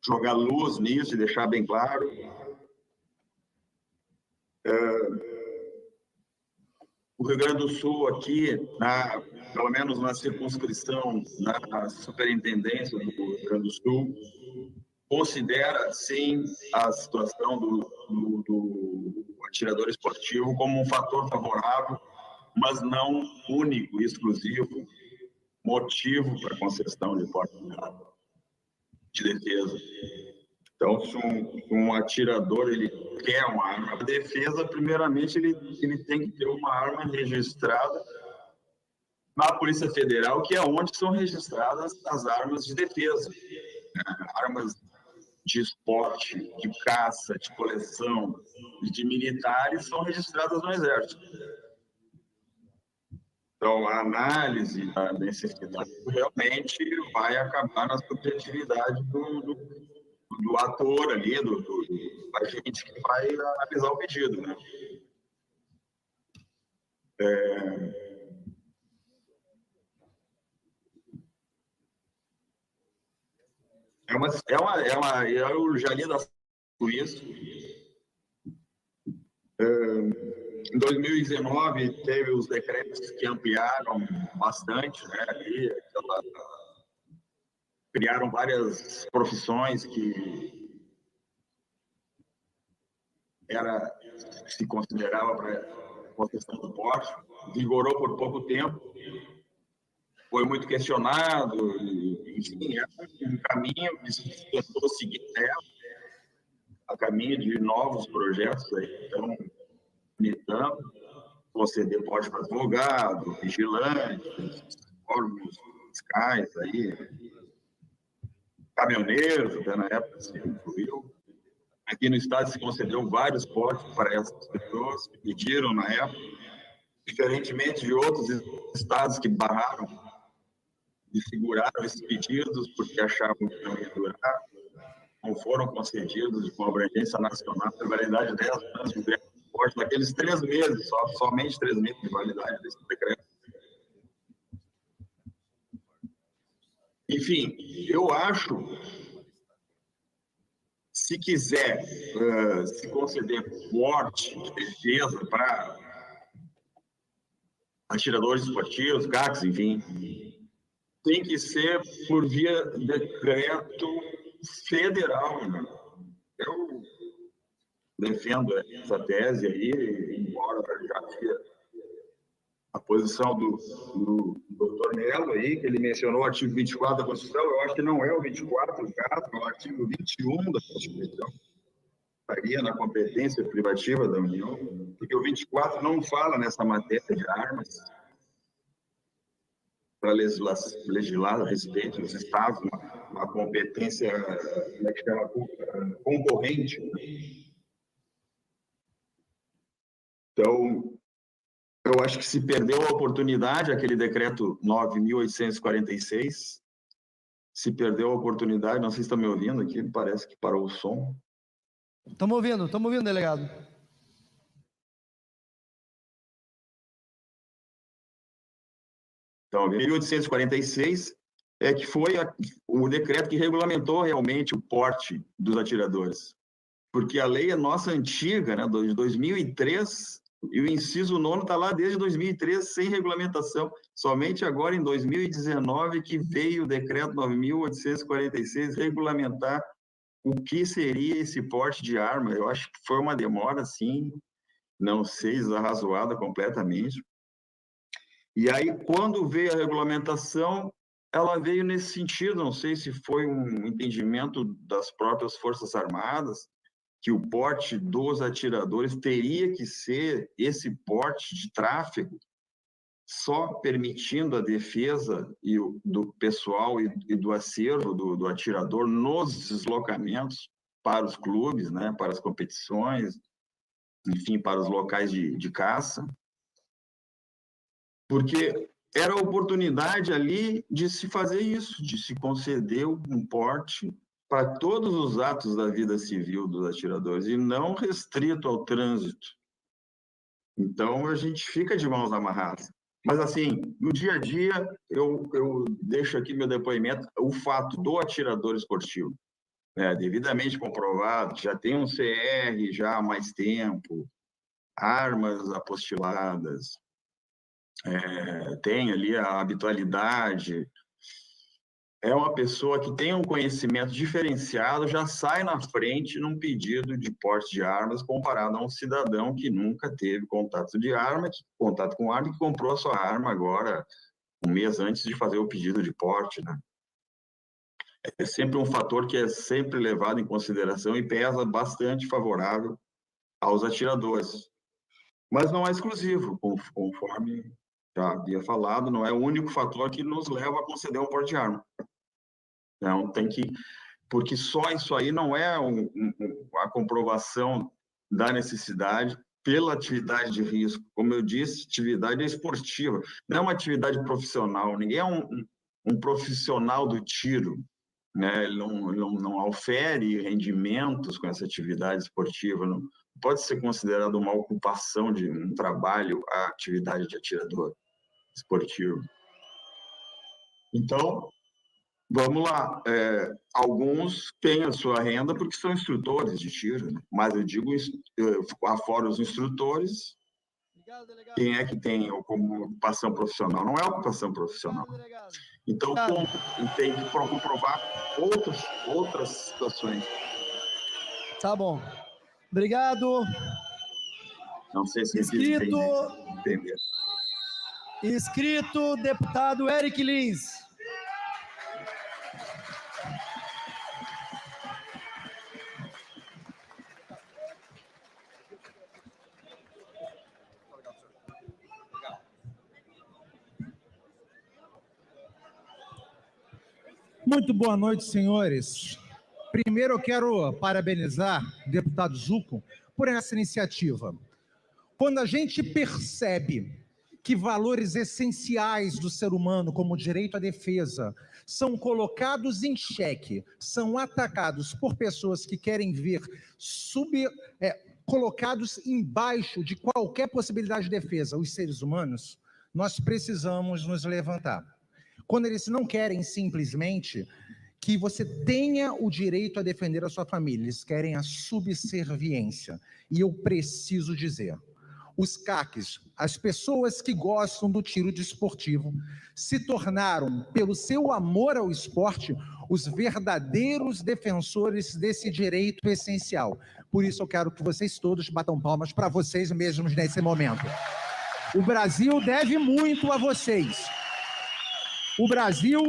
jogar luz nisso e deixar bem claro. O Rio Grande do Sul aqui, pelo menos na circunscrição, na superintendência do Rio Grande do Sul, considera, sim, a situação do atirador esportivo como um fator favorável, mas não único e exclusivo motivo para concessão de porte de defesa. Então, se um atirador ele quer uma arma de defesa, primeiramente ele tem que ter uma arma registrada na Polícia Federal, que é onde são registradas as armas de defesa, armas de esporte, de caça, de coleção, de militares são registradas no Exército. Então, a análise da necessidade realmente vai acabar na subjetividade do ator ali, da gente que vai analisar o pedido, né? Eu já li com isso. Em 2019 teve os decretos que ampliaram bastante, né? Ali, criaram várias profissões que se considerava para concessão do porte, vigorou por pouco tempo, foi muito questionado, enfim, é um caminho que se tentou seguir a caminho de novos projetos aí, então, limitando, conceder porte para advogado, vigilante, órgãos fiscais aí, caminhoneiros, até na época se incluiu. Aqui no estado se concedeu vários portes para essas pessoas que pediram na época, diferentemente de outros estados que barraram e seguraram esses pedidos porque achavam que não ia durar, não foram concedidos com abrangência nacional, a validade 10 anos de porte naqueles 3 meses, somente 3 meses de validade desse decreto. Enfim, eu acho, se quiser se conceder porte de defesa para atiradores esportivos, CACs, enfim, tem que ser por via decreto federal. Né? Eu defendo essa tese aí, embora já havia a posição do doutor Mello aí, que ele mencionou o artigo 24 da Constituição. Eu acho que não é o 24 o caso, é o artigo 21 da Constituição. Estaria na competência privativa da União, porque o 24 não fala nessa matéria de armas para legislar a respeito dos estados, uma competência, como é que chama, concorrente. Então, eu acho que se perdeu a oportunidade, aquele decreto 9.846, se perdeu a oportunidade, não sei se estão me ouvindo aqui, parece que parou o som. Estamos ouvindo, delegado. Então, 1846 é que foi o decreto que regulamentou realmente o porte dos atiradores. Porque a lei é nossa antiga, né, de 2003, e o inciso 9º está lá desde 2003, sem regulamentação. Somente agora, em 2019, que veio o decreto 9.846 regulamentar o que seria esse porte de arma. Eu acho que foi uma demora, assim, não sei, arrazoada completamente. E aí, quando veio a regulamentação, ela veio nesse sentido, não sei se foi um entendimento das próprias Forças Armadas, que o porte dos atiradores teria que ser esse porte de tráfego, só permitindo a defesa do pessoal e do acervo do atirador nos deslocamentos para os clubes, né, para as competições, enfim, para os locais de caça, porque era a oportunidade ali de se fazer isso, de se conceder um porte para todos os atos da vida civil dos atiradores, e não restrito ao trânsito. Então, a gente fica de mãos amarradas. Mas, assim, no dia a dia, eu deixo aqui meu depoimento, o fato do atirador esportivo, né, devidamente comprovado, já tem um CR já há mais tempo, armas apostiladas, tem ali a habitualidade, é uma pessoa que tem um conhecimento diferenciado, já sai na frente num pedido de porte de armas comparado a um cidadão que nunca teve contato com arma, que comprou a sua arma agora, um mês antes de fazer o pedido de porte, né? É sempre um fator que é sempre levado em consideração e pesa bastante favorável aos atiradores. Mas não é exclusivo, conforme já havia falado, não é o único fator que nos leva a conceder um porte de arma. Então, porque só isso aí não é a comprovação da necessidade pela atividade de risco. Como eu disse, atividade esportiva, não é uma atividade profissional, ninguém é um profissional do tiro, né? Ele não ofere rendimentos com essa atividade esportiva, não pode ser considerado uma ocupação de um trabalho a atividade de atirador esportivo. Então, vamos lá, alguns têm a sua renda porque são instrutores de tiro, né? Mas eu digo, afora os instrutores, quem é que tem como ocupação profissional? Não é ocupação profissional. Então, tem que comprovar outras situações. Tá bom. Obrigado. Não sei se Inscrito, entender. Inscrito, deputado Eric Lins. Muito boa noite, senhores. Primeiro, eu quero parabenizar o deputado Zucco por essa iniciativa. Quando a gente percebe que valores essenciais do ser humano, como o direito à defesa, são colocados em xeque, são atacados por pessoas que querem ver colocados embaixo de qualquer possibilidade de defesa, os seres humanos, nós precisamos nos levantar. Quando eles não querem simplesmente que você tenha o direito a defender a sua família, eles querem a subserviência. E eu preciso dizer, os CACs, as pessoas que gostam do tiro desportivo, se tornaram, pelo seu amor ao esporte, os verdadeiros defensores desse direito essencial. Por isso eu quero que vocês todos batam palmas para vocês mesmos nesse momento. O Brasil deve muito a vocês. O Brasil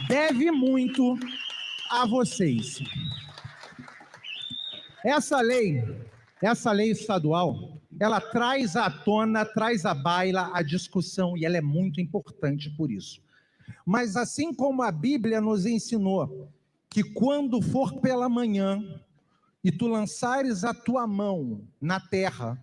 deve muito a vocês. Essa lei estadual, ela traz à tona, traz à baila a discussão, e ela é muito importante por isso. Mas assim como a Bíblia nos ensinou que quando for pela manhã e tu lançares a tua mão na terra,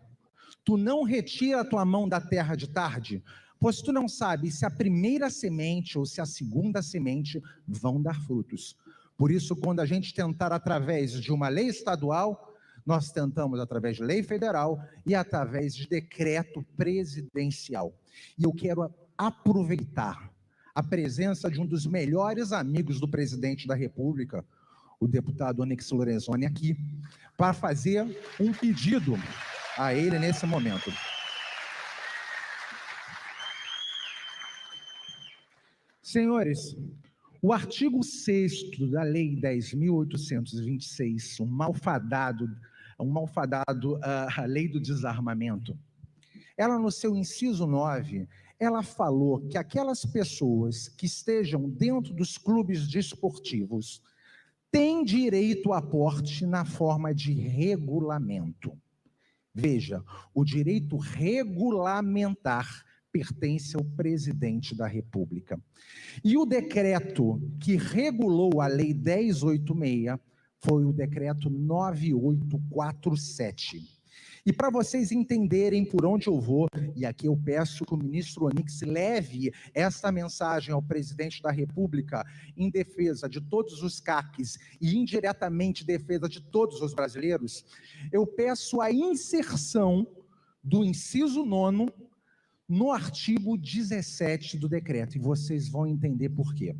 tu não retira a tua mão da terra de tarde, pois tu não sabes se a primeira semente ou se a segunda semente vão dar frutos. Por isso, quando a gente tentar através de uma lei estadual, nós tentamos através de lei federal e através de decreto presidencial. E eu quero aproveitar a presença de um dos melhores amigos do presidente da República, o deputado Onyx Lorenzoni, aqui, para fazer um pedido a ele nesse momento. Senhores, o artigo 6º da Lei 10.826, a Lei do Desarmamento, ela no seu inciso 9, ela falou que aquelas pessoas que estejam dentro dos clubes desportivos têm direito a porte na forma de regulamento. Veja, o direito regulamentar pertence ao presidente da República. E o decreto que regulou a Lei 1086 foi o decreto 9847. E para vocês entenderem por onde eu vou, e aqui eu peço que o ministro Onyx leve esta mensagem ao presidente da República em defesa de todos os CACs e indiretamente em defesa de todos os brasileiros, eu peço a inserção do inciso 9º no artigo 17 do decreto, e vocês vão entender por quê.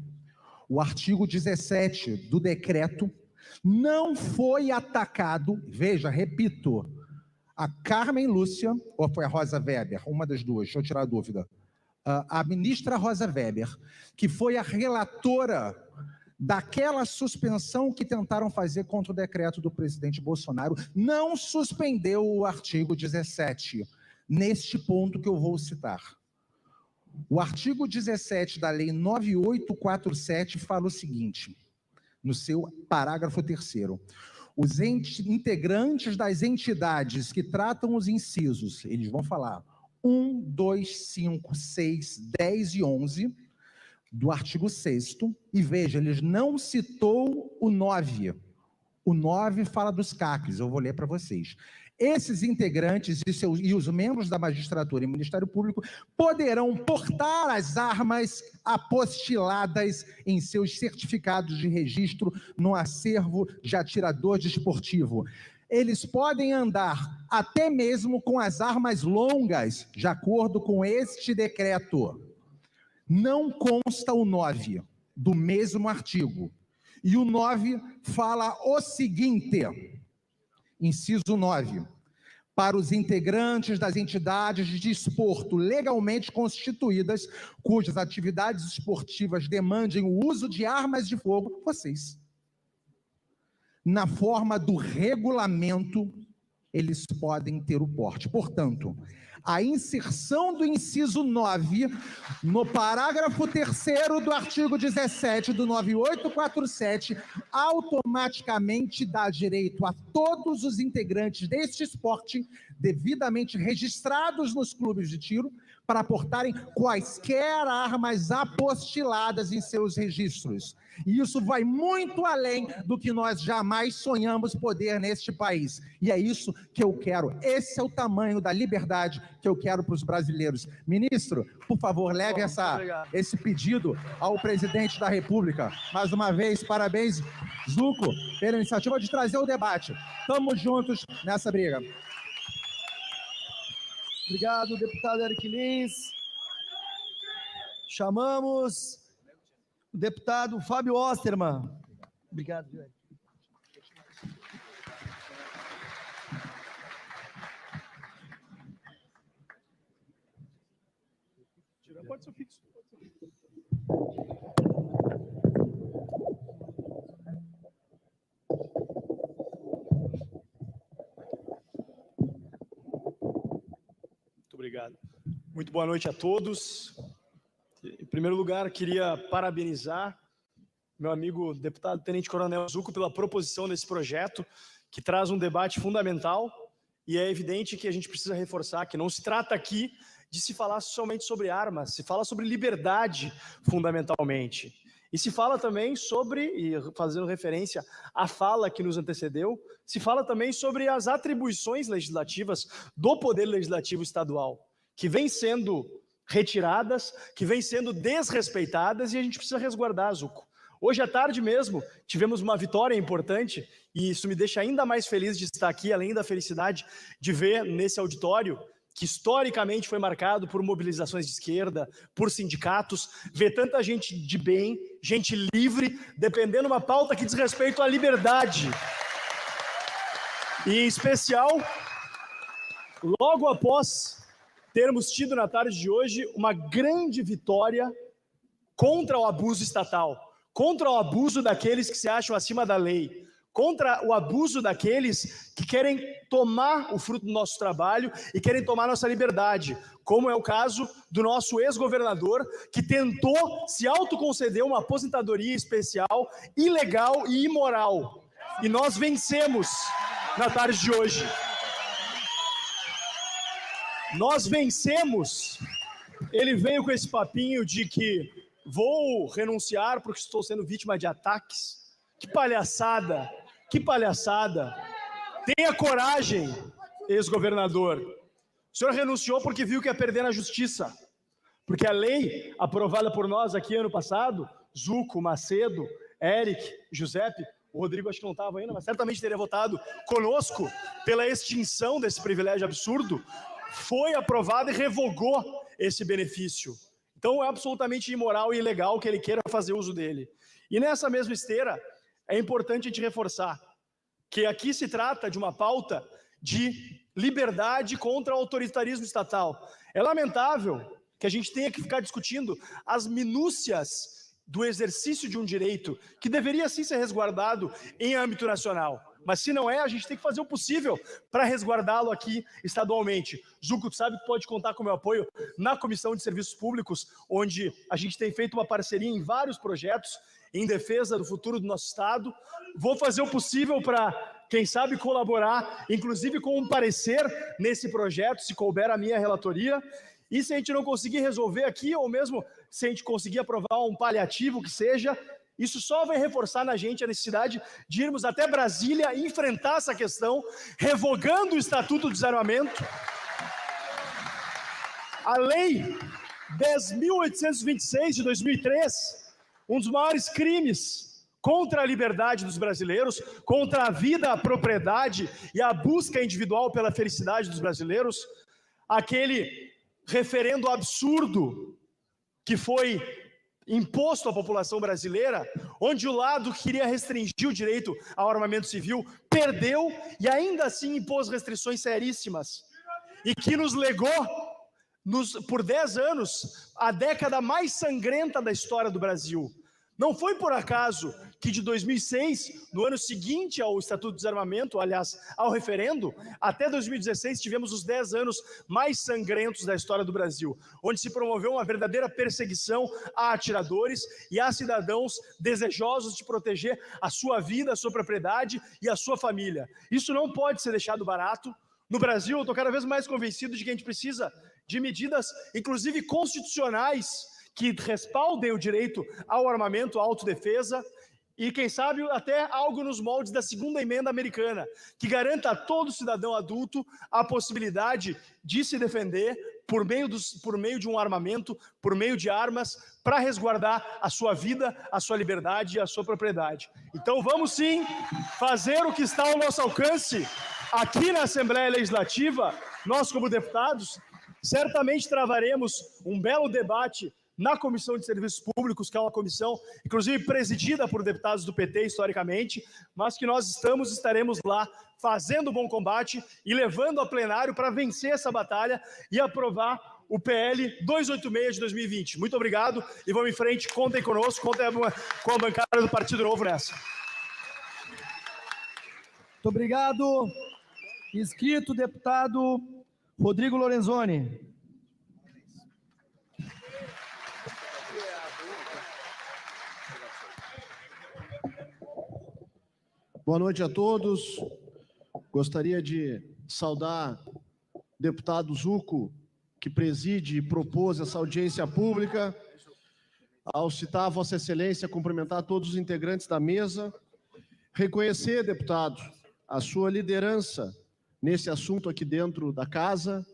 O artigo 17 do decreto não foi atacado, veja, repito, a Carmen Lúcia, ou foi a Rosa Weber, uma das duas, deixa eu tirar a dúvida, a ministra Rosa Weber, que foi a relatora daquela suspensão que tentaram fazer contra o decreto do presidente Bolsonaro, não suspendeu o artigo 17, neste ponto que eu vou citar. O artigo 17 da Lei 9847 fala o seguinte, no seu parágrafo 3º, os integrantes das entidades que tratam os incisos, eles vão falar 1, 2, 5, 6, 10 e 11 do artigo 6º, e veja, eles não citou o 9. O 9 fala dos CACs, eu vou ler para vocês. Esses integrantes e os membros da magistratura e Ministério Público poderão portar as armas apostiladas em seus certificados de registro no acervo de atirador desportivo. Eles podem andar até mesmo com as armas longas, de acordo com este decreto. Não consta o 9 do mesmo artigo. E o 9 fala o seguinte... Inciso 9. Para os integrantes das entidades de desporto legalmente constituídas, cujas atividades esportivas demandem o uso de armas de fogo, vocês. Na forma do regulamento, eles podem ter o porte. Portanto, a inserção do inciso 9 no parágrafo 3º do artigo 17 do 9847 automaticamente dá direito a todos os integrantes deste esporte devidamente registrados nos clubes de tiro para portarem quaisquer armas apostiladas em seus registros. E isso vai muito além do que nós jamais sonhamos poder neste país. E é isso que eu quero. Esse é o tamanho da liberdade que eu quero para os brasileiros. Ministro, por favor, leve esse pedido ao presidente da República. Mais uma vez, parabéns, Zucco, pela iniciativa de trazer o debate. Estamos juntos nessa briga. Obrigado, deputado Eric Lins. Chamamos o deputado Fábio Osterman. Obrigado, Eric. Pode ser fixo. Obrigado. Muito boa noite a todos. Em primeiro lugar, queria parabenizar meu amigo deputado Tenente Coronel Zucco pela proposição desse projeto, que traz um debate fundamental, e é evidente que a gente precisa reforçar que não se trata aqui de se falar somente sobre armas, se fala sobre liberdade, fundamentalmente. E se fala também sobre, e fazendo referência à fala que nos antecedeu, se fala também sobre as atribuições legislativas do Poder Legislativo Estadual, que vêm sendo retiradas, que vêm sendo desrespeitadas, e a gente precisa resguardar, Zucco. Hoje à tarde mesmo, tivemos uma vitória importante, e isso me deixa ainda mais feliz de estar aqui, além da felicidade de ver nesse auditório que historicamente foi marcado por mobilizações de esquerda, por sindicatos, ver tanta gente de bem, gente livre, defendendo uma pauta que diz respeito à liberdade. E, em especial, logo após termos tido na tarde de hoje uma grande vitória contra o abuso estatal, contra o abuso daqueles que se acham acima da lei, contra o abuso daqueles que querem tomar o fruto do nosso trabalho e querem tomar nossa liberdade, como é o caso do nosso ex-governador, que tentou se autoconceder uma aposentadoria especial, ilegal e imoral. E nós vencemos na tarde de hoje. Nós vencemos. Ele veio com esse papinho de que vou renunciar porque estou sendo vítima de ataques. Que palhaçada, que palhaçada. Tenha coragem, ex-governador. O senhor renunciou porque viu que ia perder na justiça. Porque a lei aprovada por nós aqui ano passado, Zuco, Macedo, Eric, Giuseppe, o Rodrigo acho que não estava ainda, mas certamente teria votado conosco pela extinção desse privilégio absurdo, foi aprovado e revogou esse benefício. Então é absolutamente imoral e ilegal que ele queira fazer uso dele. E nessa mesma esteira, é importante a gente reforçar que aqui se trata de uma pauta de liberdade contra o autoritarismo estatal. É lamentável que a gente tenha que ficar discutindo as minúcias do exercício de um direito que deveria sim ser resguardado em âmbito nacional. Mas se não é, a gente tem que fazer o possível para resguardá-lo aqui estadualmente. Zuco, tu sabe que pode contar com o meu apoio na Comissão de Serviços Públicos, onde a gente tem feito uma parceria em vários projetos em defesa do futuro do nosso Estado. Vou fazer o possível para, quem sabe, colaborar, inclusive com um parecer nesse projeto, se couber a minha relatoria. E se a gente não conseguir resolver aqui, ou mesmo se a gente conseguir aprovar um paliativo que seja, isso só vai reforçar na gente a necessidade de irmos até Brasília e enfrentar essa questão, revogando o Estatuto do Desarmamento. A Lei 10.826 de 2003, um dos maiores crimes contra a liberdade dos brasileiros, contra a vida, a propriedade e a busca individual pela felicidade dos brasileiros, aquele referendo absurdo que foi imposto à população brasileira, onde o lado que queria restringir o direito ao armamento civil perdeu e ainda assim impôs restrições seríssimas e que nos legou, por 10 anos, a década mais sangrenta da história do Brasil. Não foi por acaso que de 2006, no ano seguinte ao Estatuto do Desarmamento, aliás, ao referendo, até 2016 tivemos os 10 anos mais sangrentos da história do Brasil, onde se promoveu uma verdadeira perseguição a atiradores e a cidadãos desejosos de proteger a sua vida, a sua propriedade e a sua família. Isso não pode ser deixado barato. No Brasil, eu estou cada vez mais convencido de que a gente precisa de medidas, inclusive constitucionais, que respaldem o direito ao armamento, à autodefesa, e quem sabe até algo nos moldes da segunda emenda americana, que garanta a todo cidadão adulto a possibilidade de se defender por meio de um armamento, por meio de armas, para resguardar a sua vida, a sua liberdade e a sua propriedade. Então vamos sim fazer o que está ao nosso alcance aqui na Assembleia Legislativa. Nós, como deputados, certamente travaremos um belo debate na Comissão de Serviços Públicos, que é uma comissão, inclusive, presidida por deputados do PT, historicamente, mas que nós estaremos lá fazendo bom combate e levando a plenário para vencer essa batalha e aprovar o PL 286 de 2020. Muito obrigado e vamos em frente, contem conosco, contem com a bancada do Partido Novo nessa. Muito obrigado. Inscrito, deputado Rodrigo Lorenzoni. Boa noite a todos. Gostaria de saudar o deputado Zuco, que preside e propôs essa audiência pública. Ao citar a Vossa Excelência, cumprimentar todos os integrantes da mesa. Reconhecer, deputado, a sua liderança nesse assunto aqui dentro da casa,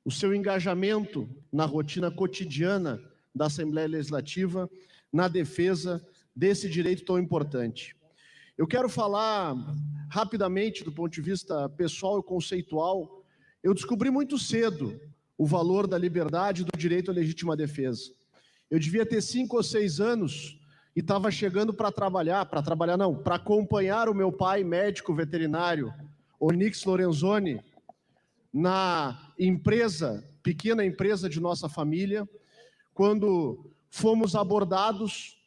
o seu engajamento na rotina cotidiana da Assembleia Legislativa, na defesa desse direito tão importante. Eu quero falar rapidamente do ponto de vista pessoal e conceitual. Eu descobri muito cedo o valor da liberdade e do direito à legítima defesa. Eu devia ter 5 ou 6 anos e estava chegando para acompanhar o meu pai, médico veterinário, Onix Lorenzoni, na empresa, pequena empresa de nossa família, quando fomos abordados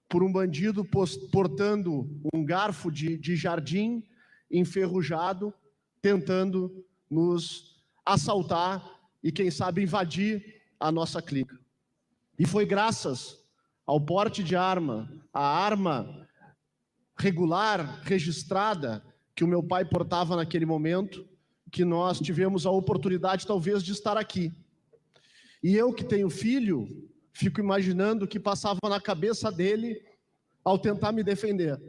por um bandido portando um garfo de jardim enferrujado, tentando nos assaltar e, quem sabe, invadir a nossa clínica. E foi graças ao porte de arma, a arma regular, registrada, que o meu pai portava naquele momento, que nós tivemos a oportunidade, talvez, de estar aqui. E eu, que tenho filho, fico imaginando o que passava na cabeça dele ao tentar me defender.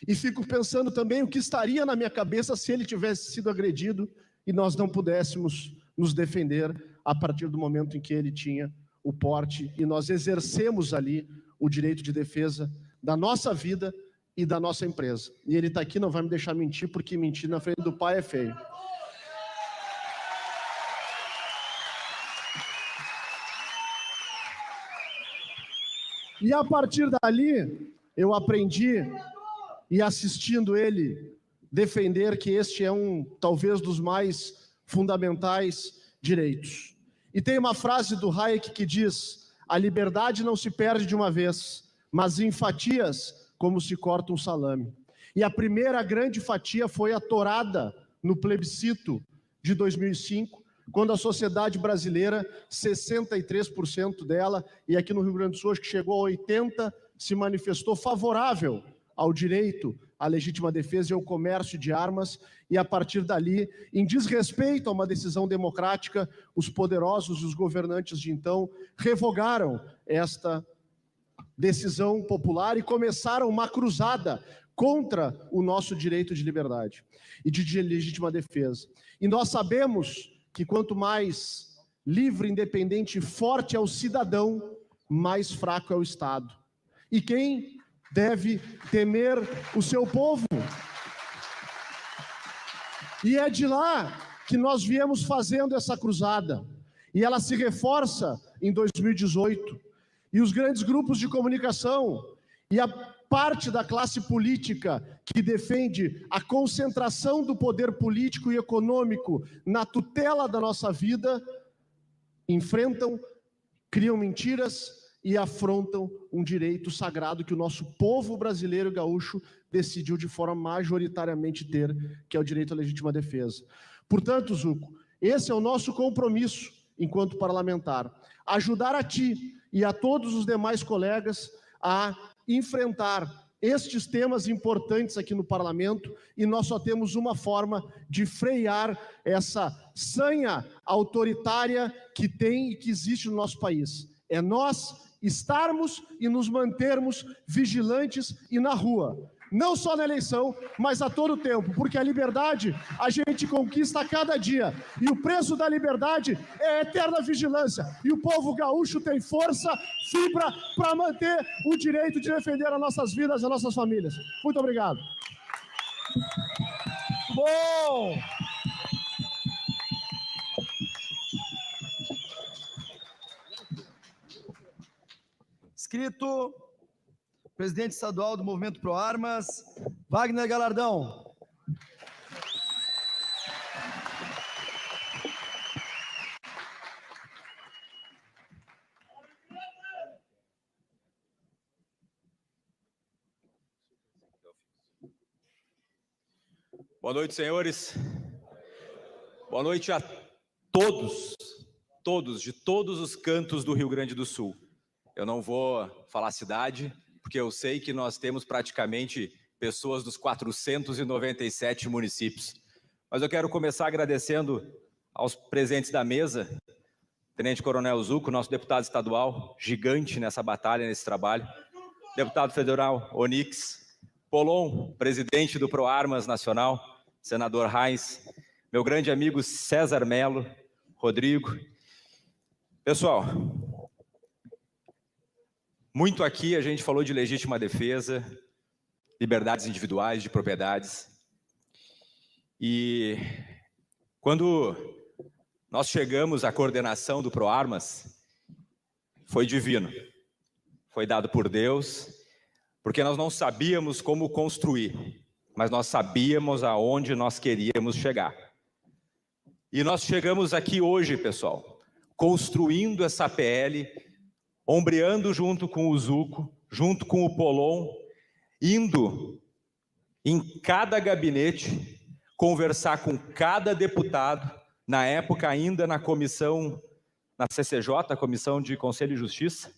E fico pensando também o que estaria na minha cabeça se ele tivesse sido agredido e nós não pudéssemos nos defender a partir do momento em que ele tinha o porte e nós exercemos ali o direito de defesa da nossa vida e da nossa empresa. E ele está aqui, não vai me deixar mentir, porque mentir na frente do pai é feio. E a partir dali, eu aprendi, e assistindo ele defender, que este é talvez, dos mais fundamentais direitos. E tem uma frase do Hayek que diz: a liberdade não se perde de uma vez, mas em fatias, como se corta um salame. E a primeira grande fatia foi a torada no plebiscito de 2005, quando a sociedade brasileira, 63% dela, e aqui no Rio Grande do Sul, acho que chegou a 80%, se manifestou favorável ao direito à legítima defesa e ao comércio de armas, e a partir dali, em desrespeito a uma decisão democrática, os poderosos e os governantes de então revogaram esta decisão popular e começaram uma cruzada contra o nosso direito de liberdade e de legítima defesa. E nós sabemos que quanto mais livre, independente e forte é o cidadão, mais fraco é o Estado. E quem deve temer o seu povo? E é de lá que nós viemos fazendo essa cruzada. E ela se reforça em 2018. E os grandes grupos de comunicação e a parte da classe política que defende a concentração do poder político e econômico na tutela da nossa vida, enfrentam, criam mentiras e afrontam um direito sagrado que o nosso povo brasileiro e gaúcho decidiu de forma majoritariamente ter, que é o direito à legítima defesa. Portanto, Zuco, esse é o nosso compromisso enquanto parlamentar, ajudar a ti e a todos os demais colegas a enfrentar estes temas importantes aqui no parlamento, e nós só temos uma forma de frear essa sanha autoritária que tem e que existe no nosso país. É nós estarmos e nos mantermos vigilantes e na rua. Não só na eleição, mas a todo tempo, porque a liberdade a gente conquista a cada dia. E o preço da liberdade é a eterna vigilância. E o povo gaúcho tem força, fibra, para manter o direito de defender as nossas vidas, as nossas famílias. Muito obrigado. Bom! Inscrito, presidente estadual do Movimento Pro Armas, Wagner Galardão. Boa noite, senhores. Boa noite a todos, de todos os cantos do Rio Grande do Sul. Eu não vou falar cidade, porque eu sei que nós temos praticamente pessoas dos 497 municípios. Mas eu quero começar agradecendo aos presentes da mesa, Tenente Coronel Zuco, nosso deputado estadual, gigante nessa batalha, nesse trabalho, deputado federal Onix, Polon, presidente do ProArmas Nacional, senador Reis, meu grande amigo César Melo, Rodrigo. Pessoal, muito aqui a gente falou de legítima defesa, liberdades individuais, de propriedades. E quando nós chegamos à coordenação do ProArmas, foi divino, foi dado por Deus, porque nós não sabíamos como construir, mas nós sabíamos aonde nós queríamos chegar. E nós chegamos aqui hoje, pessoal, construindo essa PL, ombreando junto com o Zuco, junto com o Polon, indo em cada gabinete, conversar com cada deputado, na época ainda na comissão, na CCJ, Comissão de Conselho e Justiça.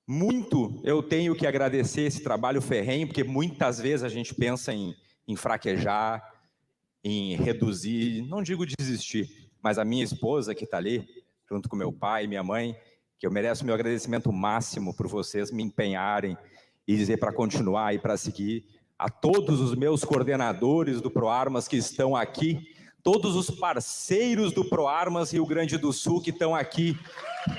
Muito eu tenho que agradecer esse trabalho ferrenho, porque muitas vezes a gente pensa em fraquejar, em reduzir, não digo desistir, mas a minha esposa que está ali, junto com meu pai e minha mãe, que eu mereço meu agradecimento máximo por vocês me empenharem e dizer para continuar e para seguir, a todos os meus coordenadores do ProArmas que estão aqui, todos os parceiros do ProArmas Rio Grande do Sul que estão aqui.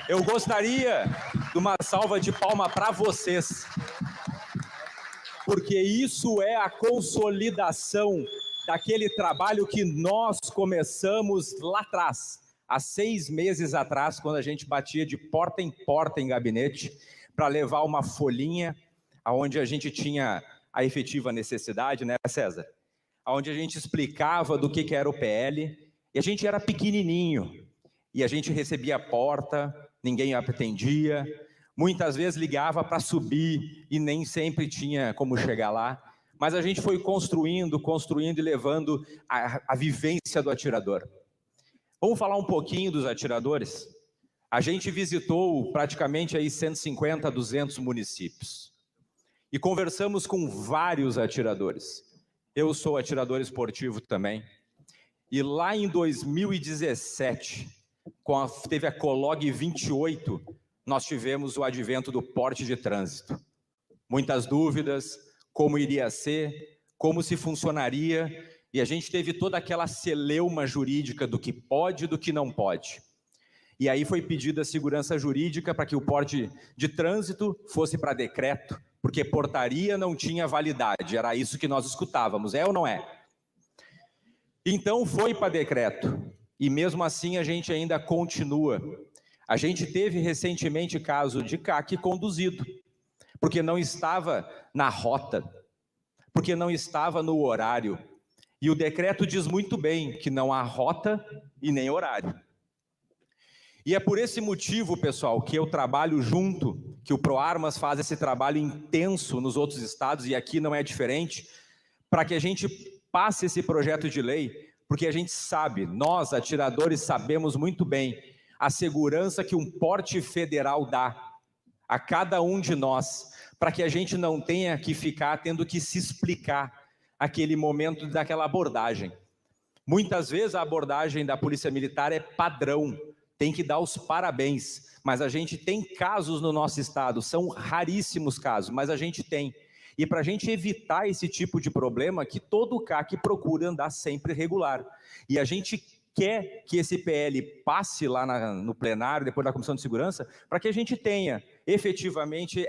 Eu gostaria de uma salva de palma para vocês, porque isso é a consolidação daquele trabalho que nós começamos lá atrás, há 6 meses atrás, quando a gente batia de porta em gabinete, para levar uma folhinha onde a gente tinha a efetiva necessidade, né, César? Onde a gente explicava do que era o PL, e a gente era pequenininho, e a gente recebia a porta, ninguém atendia, muitas vezes ligava para subir, e nem sempre tinha como chegar lá, mas a gente foi construindo e levando a vivência do atirador. Vamos falar um pouquinho dos atiradores? A gente visitou praticamente aí 150 a 200 municípios, e conversamos com vários atiradores. Eu sou atirador esportivo também. E lá em 2017, teve a Colog 28, nós tivemos o advento do porte de trânsito. Muitas dúvidas, como iria ser, como se funcionaria, e a gente teve toda aquela celeuma jurídica do que pode e do que não pode. E aí foi pedida a segurança jurídica para que o porte de trânsito fosse para decreto, porque portaria não tinha validade, era isso que nós escutávamos, é ou não é? Então foi para decreto, e mesmo assim a gente ainda continua. A gente teve recentemente caso de CAC conduzido, porque não estava na rota, porque não estava no horário, e o decreto diz muito bem que não há rota e nem horário. E é por esse motivo, pessoal, que eu trabalho junto, que o ProArmas faz esse trabalho intenso nos outros estados, e aqui não é diferente, para que a gente passe esse projeto de lei, porque a gente sabe, nós, atiradores, sabemos muito bem a segurança que um porte federal dá a cada um de nós, para que a gente não tenha que ficar tendo que se explicar aquele momento daquela abordagem. Muitas vezes a abordagem da Polícia Militar é padrão, tem que dar os parabéns, mas a gente tem casos no nosso estado, são raríssimos casos, mas a gente tem. E para a gente evitar esse tipo de problema, que todo CAC procura andar sempre regular. E a gente quer que esse PL passe lá no plenário, depois da Comissão de Segurança, para que a gente tenha efetivamente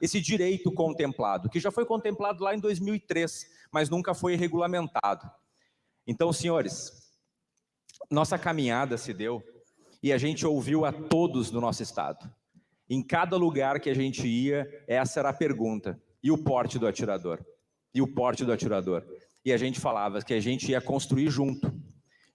esse direito contemplado, que já foi contemplado lá em 2003, mas nunca foi regulamentado. Então, senhores, nossa caminhada se deu, e a gente ouviu a todos do nosso estado. Em cada lugar que a gente ia, essa era a pergunta. E o porte do atirador? E o porte do atirador? E a gente falava que a gente ia construir junto.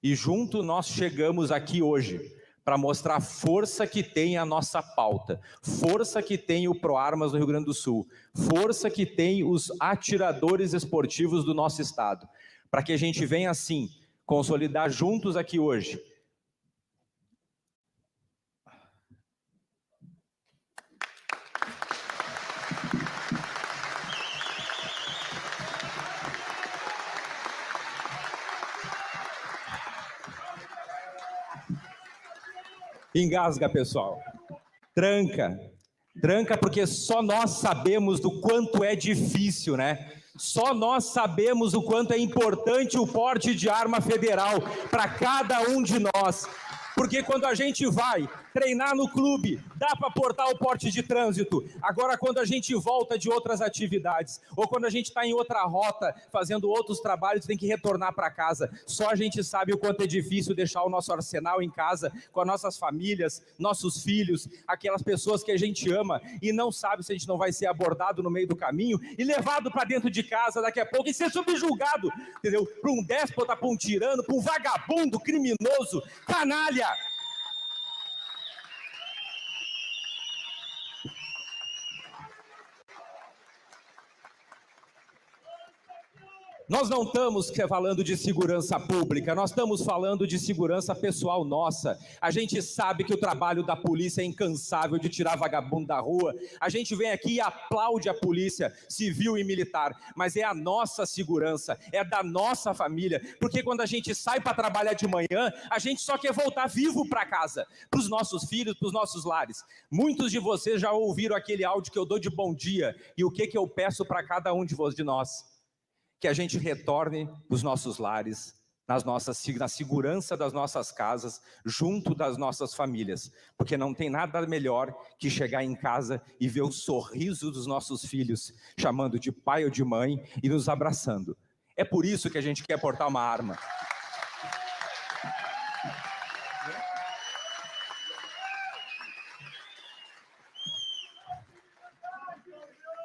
E junto nós chegamos aqui hoje para mostrar a força que tem a nossa pauta, força que tem o ProArmas no Rio Grande do Sul, força que tem os atiradores esportivos do nosso estado, para que a gente venha assim, consolidar juntos aqui hoje. Engasga, pessoal. Tranca. Tranca, porque só nós sabemos do quanto é difícil, né? Só nós sabemos o quanto é importante o porte de arma federal para cada um de nós. Porque quando a gente vai treinar no clube, dá para portar o porte de trânsito. Agora, quando a gente volta de outras atividades, ou quando a gente está em outra rota, fazendo outros trabalhos, tem que retornar para casa. Só a gente sabe o quanto é difícil deixar o nosso arsenal em casa, com as nossas famílias, nossos filhos, aquelas pessoas que a gente ama, e não sabe se a gente não vai ser abordado no meio do caminho e levado para dentro de casa daqui a pouco e ser subjugado, entendeu? Para um déspota, para um tirano, para um vagabundo, criminoso, canalha. Nós não estamos falando de segurança pública, nós estamos falando de segurança pessoal nossa. A gente sabe que o trabalho da polícia é incansável de tirar vagabundo da rua. A gente vem aqui e aplaude a polícia civil e militar, mas é a nossa segurança, é da nossa família. Porque quando a gente sai para trabalhar de manhã, a gente só quer voltar vivo para casa, para os nossos filhos, para os nossos lares. Muitos de vocês já ouviram aquele áudio que eu dou de bom dia. E o que eu peço para cada um de nós? Que a gente retorne para os nossos lares, na segurança das nossas casas, junto das nossas famílias, porque não tem nada melhor que chegar em casa e ver o sorriso dos nossos filhos, chamando de pai ou de mãe e nos abraçando. É por isso que a gente quer portar uma arma.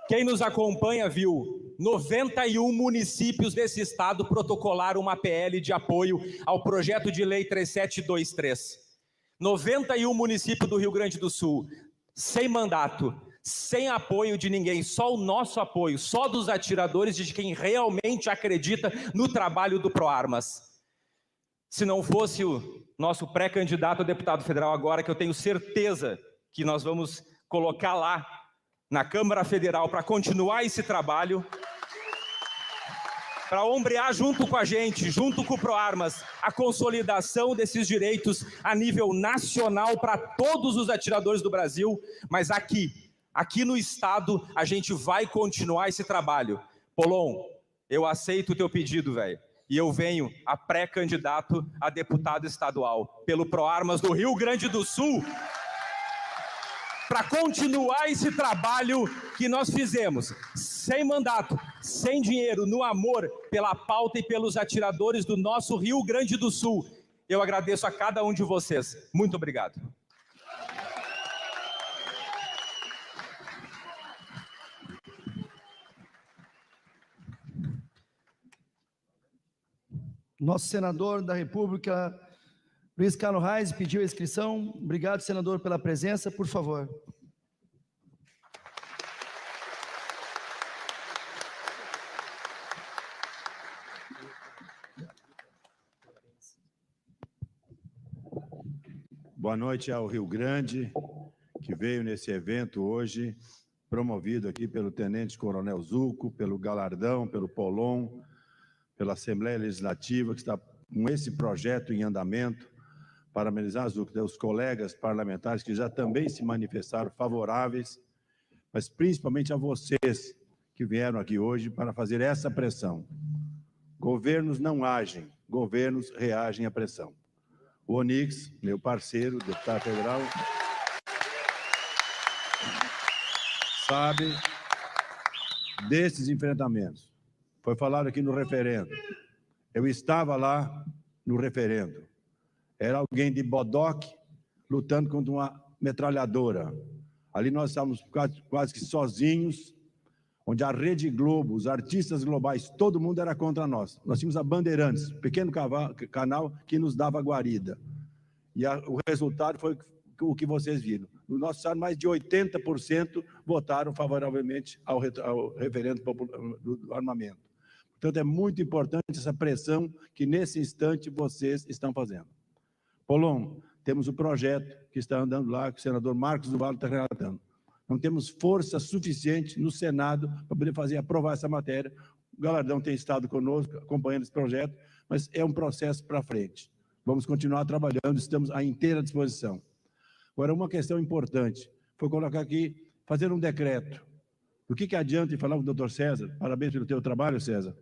Quem nos acompanha viu 91 municípios desse estado protocolaram uma PL de apoio ao projeto de lei 3723. 91 municípios do Rio Grande do Sul, sem mandato, sem apoio de ninguém, só o nosso apoio, só dos atiradores e de quem realmente acredita no trabalho do ProArmas. Se não fosse o nosso pré-candidato a deputado federal agora, que eu tenho certeza que nós vamos colocar lá na Câmara Federal para continuar esse trabalho, para ombrear junto com a gente, junto com o ProArmas, a consolidação desses direitos a nível nacional para todos os atiradores do Brasil, mas aqui no Estado, a gente vai continuar esse trabalho. Polon, eu aceito o teu pedido, velho, e eu venho a pré-candidato a deputado estadual pelo ProArmas do Rio Grande do Sul, para continuar esse trabalho que nós fizemos, sem mandato, sem dinheiro, no amor pela pauta e pelos atiradores do nosso Rio Grande do Sul. Eu agradeço a cada um de vocês. Muito obrigado. Nosso senador da República, Luiz Carlos Reis, pediu a inscrição. Obrigado, senador, pela presença. Por favor. Boa noite ao Rio Grande, que veio nesse evento hoje, promovido aqui pelo Tenente Coronel Zuco, pelo Galardão, pelo Polon, pela Assembleia Legislativa, que está com esse projeto em andamento. Parabenizar os colegas parlamentares que já também se manifestaram favoráveis, mas principalmente a vocês que vieram aqui hoje para fazer essa pressão. Governos não agem, governos reagem à pressão. O Onix, meu parceiro, deputado federal, sabe desses enfrentamentos. Foi falado aqui no referendo. Eu estava lá no referendo. Era alguém de bodoque lutando contra uma metralhadora. Ali nós estávamos quase que sozinhos, onde a Rede Globo, os artistas globais, todo mundo era contra nós. Nós tínhamos a Bandeirantes, pequeno canal que nos dava guarida. E o resultado foi o que vocês viram. No nosso estado, mais de 80% votaram favoravelmente ao referendo do armamento. Portanto, é muito importante essa pressão que, nesse instante, vocês estão fazendo. Polon, temos o projeto que está andando lá, que o senador Marcos do Vale está relatando. Não temos força suficiente no Senado para poder aprovar essa matéria. O Galardão tem estado conosco, acompanhando esse projeto, mas é um processo para frente. Vamos continuar trabalhando, estamos à inteira disposição. Agora, uma questão importante foi colocar aqui, fazer um decreto. O que adianta falar com o doutor César? Parabéns pelo teu trabalho, César.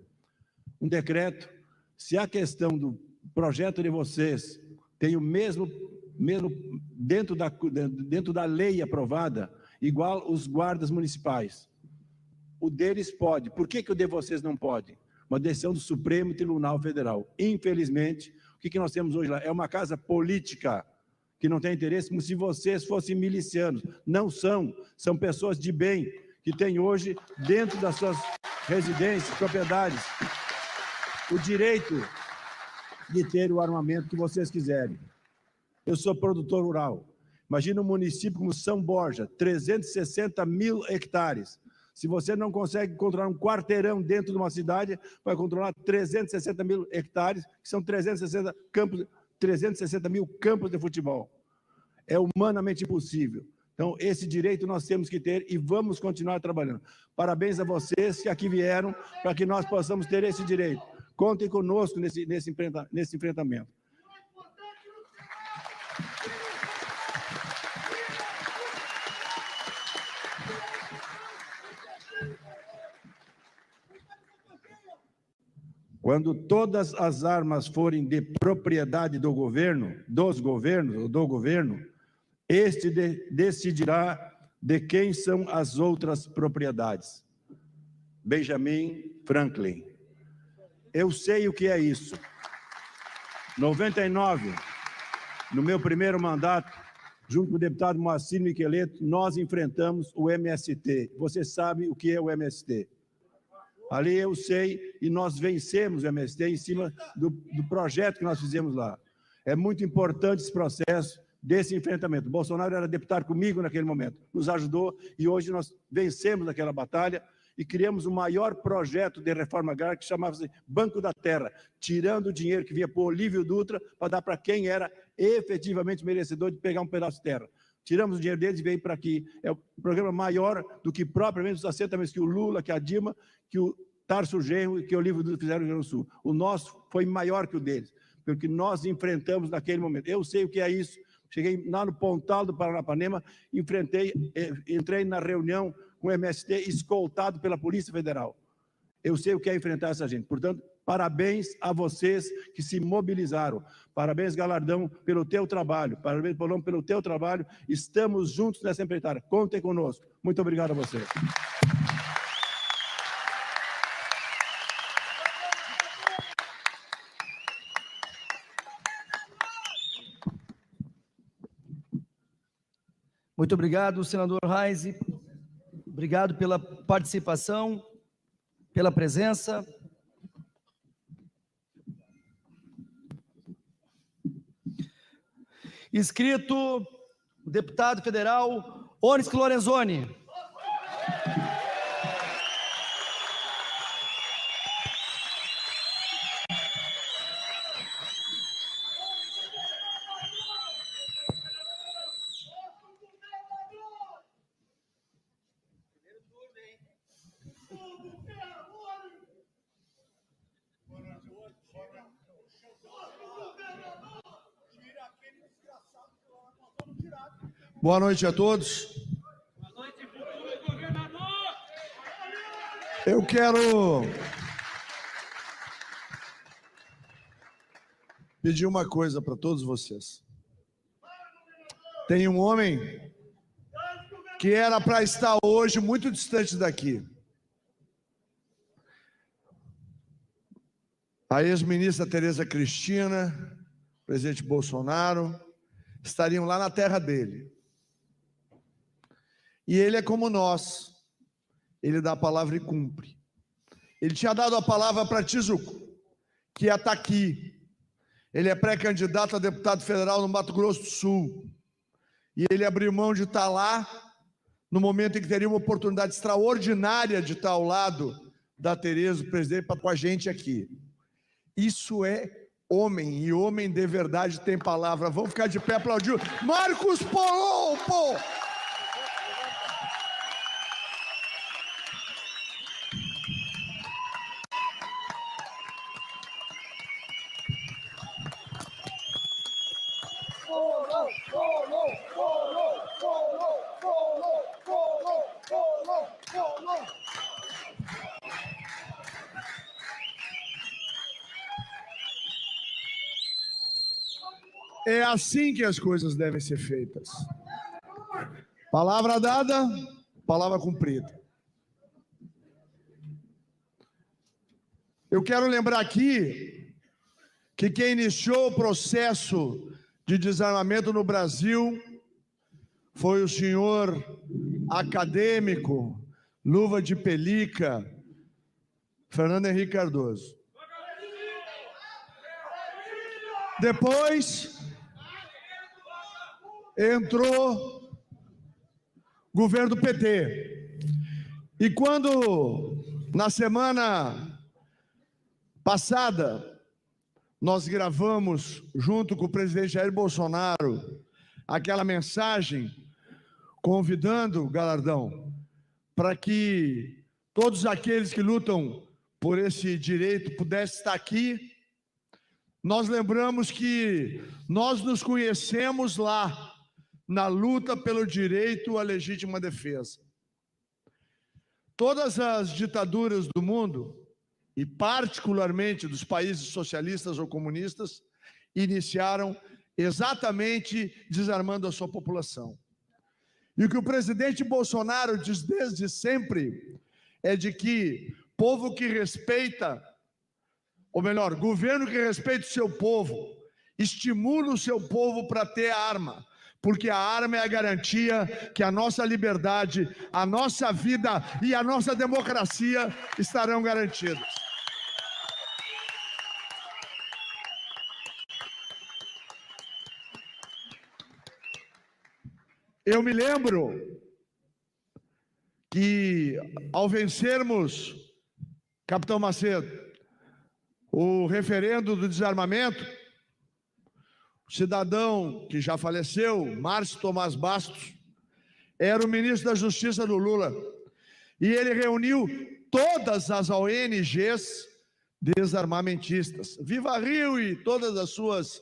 Um decreto, se a questão do projeto de vocês tem o mesmo mesmo dentro da lei aprovada, igual os guardas municipais. O deles pode. Por que o de vocês não pode? Uma decisão do Supremo Tribunal Federal. Infelizmente, o que nós temos hoje lá? É uma casa política que não tem interesse, como se vocês fossem milicianos. Não são. São pessoas de bem, que têm hoje, dentro das suas residências, propriedades, o direito de ter o armamento que vocês quiserem. Eu sou produtor rural. Imagina um município como São Borja, 360 mil hectares. Se você não consegue controlar um quarteirão dentro de uma cidade, vai controlar 360 mil hectares, que são 360 mil campos de futebol. É humanamente impossível. Então, esse direito nós temos que ter e vamos continuar trabalhando. Parabéns a vocês que aqui vieram para que nós possamos ter esse direito. Contem conosco nesse enfrentamento. Quando todas as armas forem de propriedade do governo, dos governos ou do governo, este decidirá de quem são as outras propriedades. Benjamin Franklin. Eu sei o que é isso. 99, no meu primeiro mandato, junto com o deputado Moacir Miqueleto, nós enfrentamos o MST. Você sabe o que é o MST? Ali eu sei, e nós vencemos o MST em cima do projeto que nós fizemos lá. É muito importante esse processo desse enfrentamento. O Bolsonaro era deputado comigo naquele momento, nos ajudou, e hoje nós vencemos aquela batalha e criamos o maior projeto de reforma agrária que chamava-se Banco da Terra, tirando o dinheiro que vinha para o Olívio Dutra para dar para quem era efetivamente merecedor de pegar um pedaço de terra. Tiramos o dinheiro deles e veio para aqui. É um programa maior do que propriamente os assentamentos que o Lula, que a Dilma, que o Tarso Genro e que o Olívio Dutra fizeram no Rio Grande do Sul. O nosso foi maior que o deles, porque nós enfrentamos naquele momento. Eu sei o que é isso. Cheguei lá no Pontal do Paranapanema, entrei na reunião com o MST, escoltado pela Polícia Federal. Eu sei o que é enfrentar essa gente. Portanto, parabéns a vocês que se mobilizaram. Parabéns, Galardão, pelo teu trabalho. Parabéns, Paulão, pelo teu trabalho. Estamos juntos nessa empreitada. Contem conosco. Muito obrigado a vocês. Muito obrigado, senador Reis. Obrigado pela participação, pela presença. Inscrito, o deputado federal Onyx Lorenzoni. Boa noite a todos. Eu quero pedir uma coisa para todos vocês. Tem um homem que era para estar hoje muito distante daqui. A ex-ministra Tereza Cristina, o presidente Bolsonaro, estariam lá na terra dele. E ele é como nós, ele dá a palavra e cumpre. Ele tinha dado a palavra para Tijuco, que ia estar aqui. Ele é pré-candidato a deputado federal no Mato Grosso do Sul. E ele abriu mão de estar lá, no momento em que teria uma oportunidade extraordinária de estar ao lado da Tereza, o presidente, com a gente aqui. Isso é homem, e homem de verdade tem palavra. Vamos ficar de pé, aplaudir. Marcos Paulão, pô! É assim que as coisas devem ser feitas. Palavra dada, palavra cumprida. Eu quero lembrar aqui que quem iniciou o processo de desarmamento no Brasil foi o senhor acadêmico, luva de pelica, Fernando Henrique Cardoso. Depois entrou o governo do PT. E quando, na semana passada, nós gravamos, junto com o presidente Jair Bolsonaro, aquela mensagem convidando, Galardão, para que todos aqueles que lutam por esse direito pudessem estar aqui, nós lembramos que nós nos conhecemos lá, na luta pelo direito à legítima defesa. Todas as ditaduras do mundo, e particularmente dos países socialistas ou comunistas, iniciaram exatamente desarmando a sua população. E o que o presidente Bolsonaro diz desde sempre é de que povo que respeita, ou melhor, governo que respeita o seu povo, estimula o seu povo para ter arma, porque a arma é a garantia que a nossa liberdade, a nossa vida e a nossa democracia estarão garantidas. Eu me lembro que, ao vencermos, Capitão Macedo, o referendo do desarmamento, o cidadão que já faleceu, Márcio Tomás Bastos, era o ministro da Justiça do Lula, e ele reuniu todas as ONGs desarmamentistas, Viva Rio e todas as suas,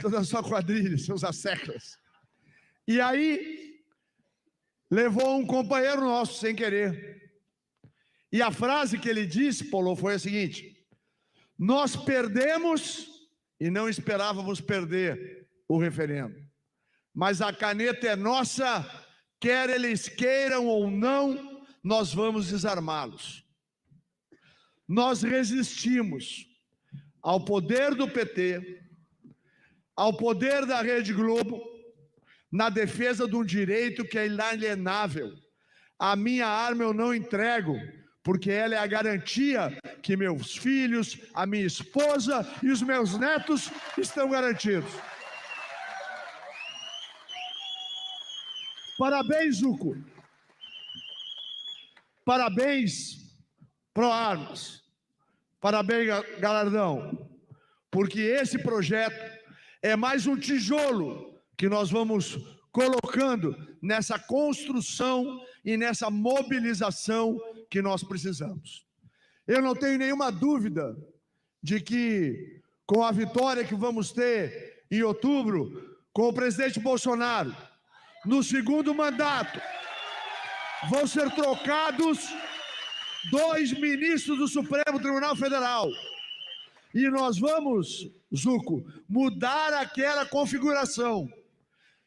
toda a sua quadrilha, seus asseclas. E aí, levou um companheiro nosso, sem querer. E a frase que ele disse, Paulo, foi a seguinte: nós perdemos e não esperávamos perder o referendo. Mas a caneta é nossa, quer eles queiram ou não, nós vamos desarmá-los. Nós resistimos ao poder do PT, ao poder da Rede Globo, na defesa de um direito que é inalienável. A minha arma eu não entrego, porque ela é a garantia que meus filhos, a minha esposa e os meus netos estão garantidos. Parabéns, Zuco. Parabéns, ProArmas. Parabéns, Galardão. Porque esse projeto é mais um tijolo que nós vamos colocando nessa construção e nessa mobilização que nós precisamos. Eu não tenho nenhuma dúvida de que, com a vitória que vamos ter em outubro, com o presidente Bolsonaro, no segundo mandato, vão ser trocados 2 ministros do Supremo Tribunal Federal. E nós vamos, Zuco, mudar aquela configuração.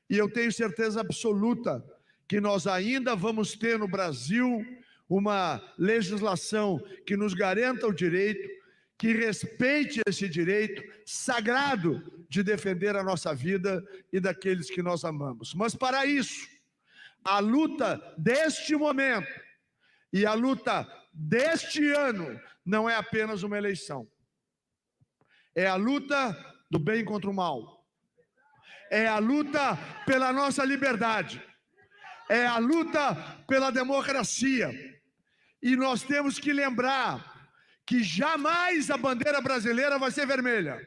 E eu tenho certeza absoluta que nós ainda vamos ter no Brasil uma legislação que nos garanta o direito, que respeite esse direito sagrado de defender a nossa vida e daqueles que nós amamos. Mas para isso, a luta deste momento e a luta deste ano não é apenas uma eleição. É a luta do bem contra o mal. É a luta pela nossa liberdade. É a luta pela democracia. E nós temos que lembrar que jamais a bandeira brasileira vai ser vermelha.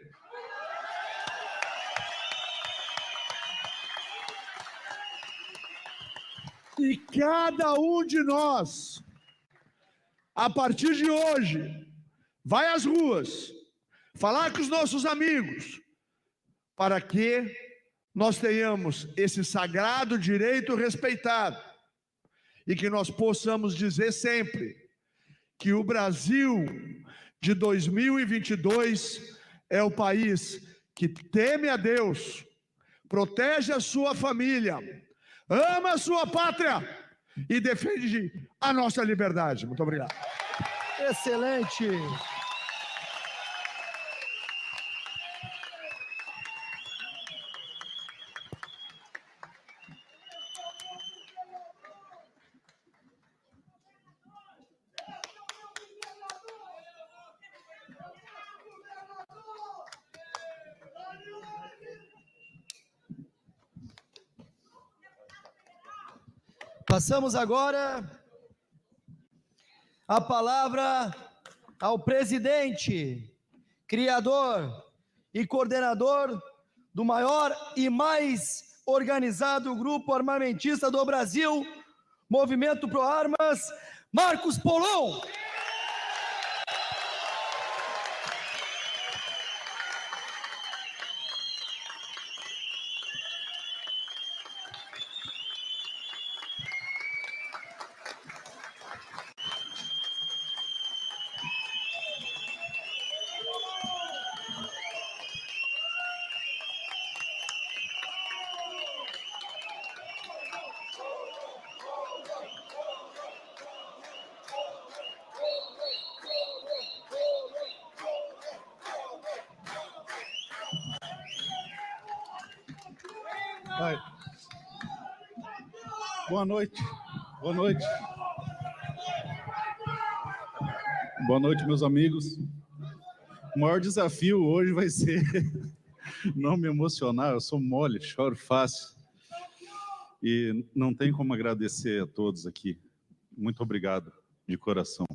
E cada um de nós, a partir de hoje, vai às ruas, falar com os nossos amigos, para que nós tenhamos esse sagrado direito respeitado e que nós possamos dizer sempre que o Brasil de 2022 é o país que teme a Deus, protege a sua família, ama a sua pátria e defende a nossa liberdade. Muito obrigado. Excelente. Passamos agora a palavra ao presidente, criador e coordenador do maior e mais organizado grupo armamentista do Brasil, Movimento Pro Armas, Marcos Polon. Vai. Boa noite. Boa noite. Boa noite, meus amigos. O maior desafio hoje vai ser não me emocionar. Eu sou mole, choro fácil. E não tem como agradecer a todos aqui. Muito obrigado, de coração.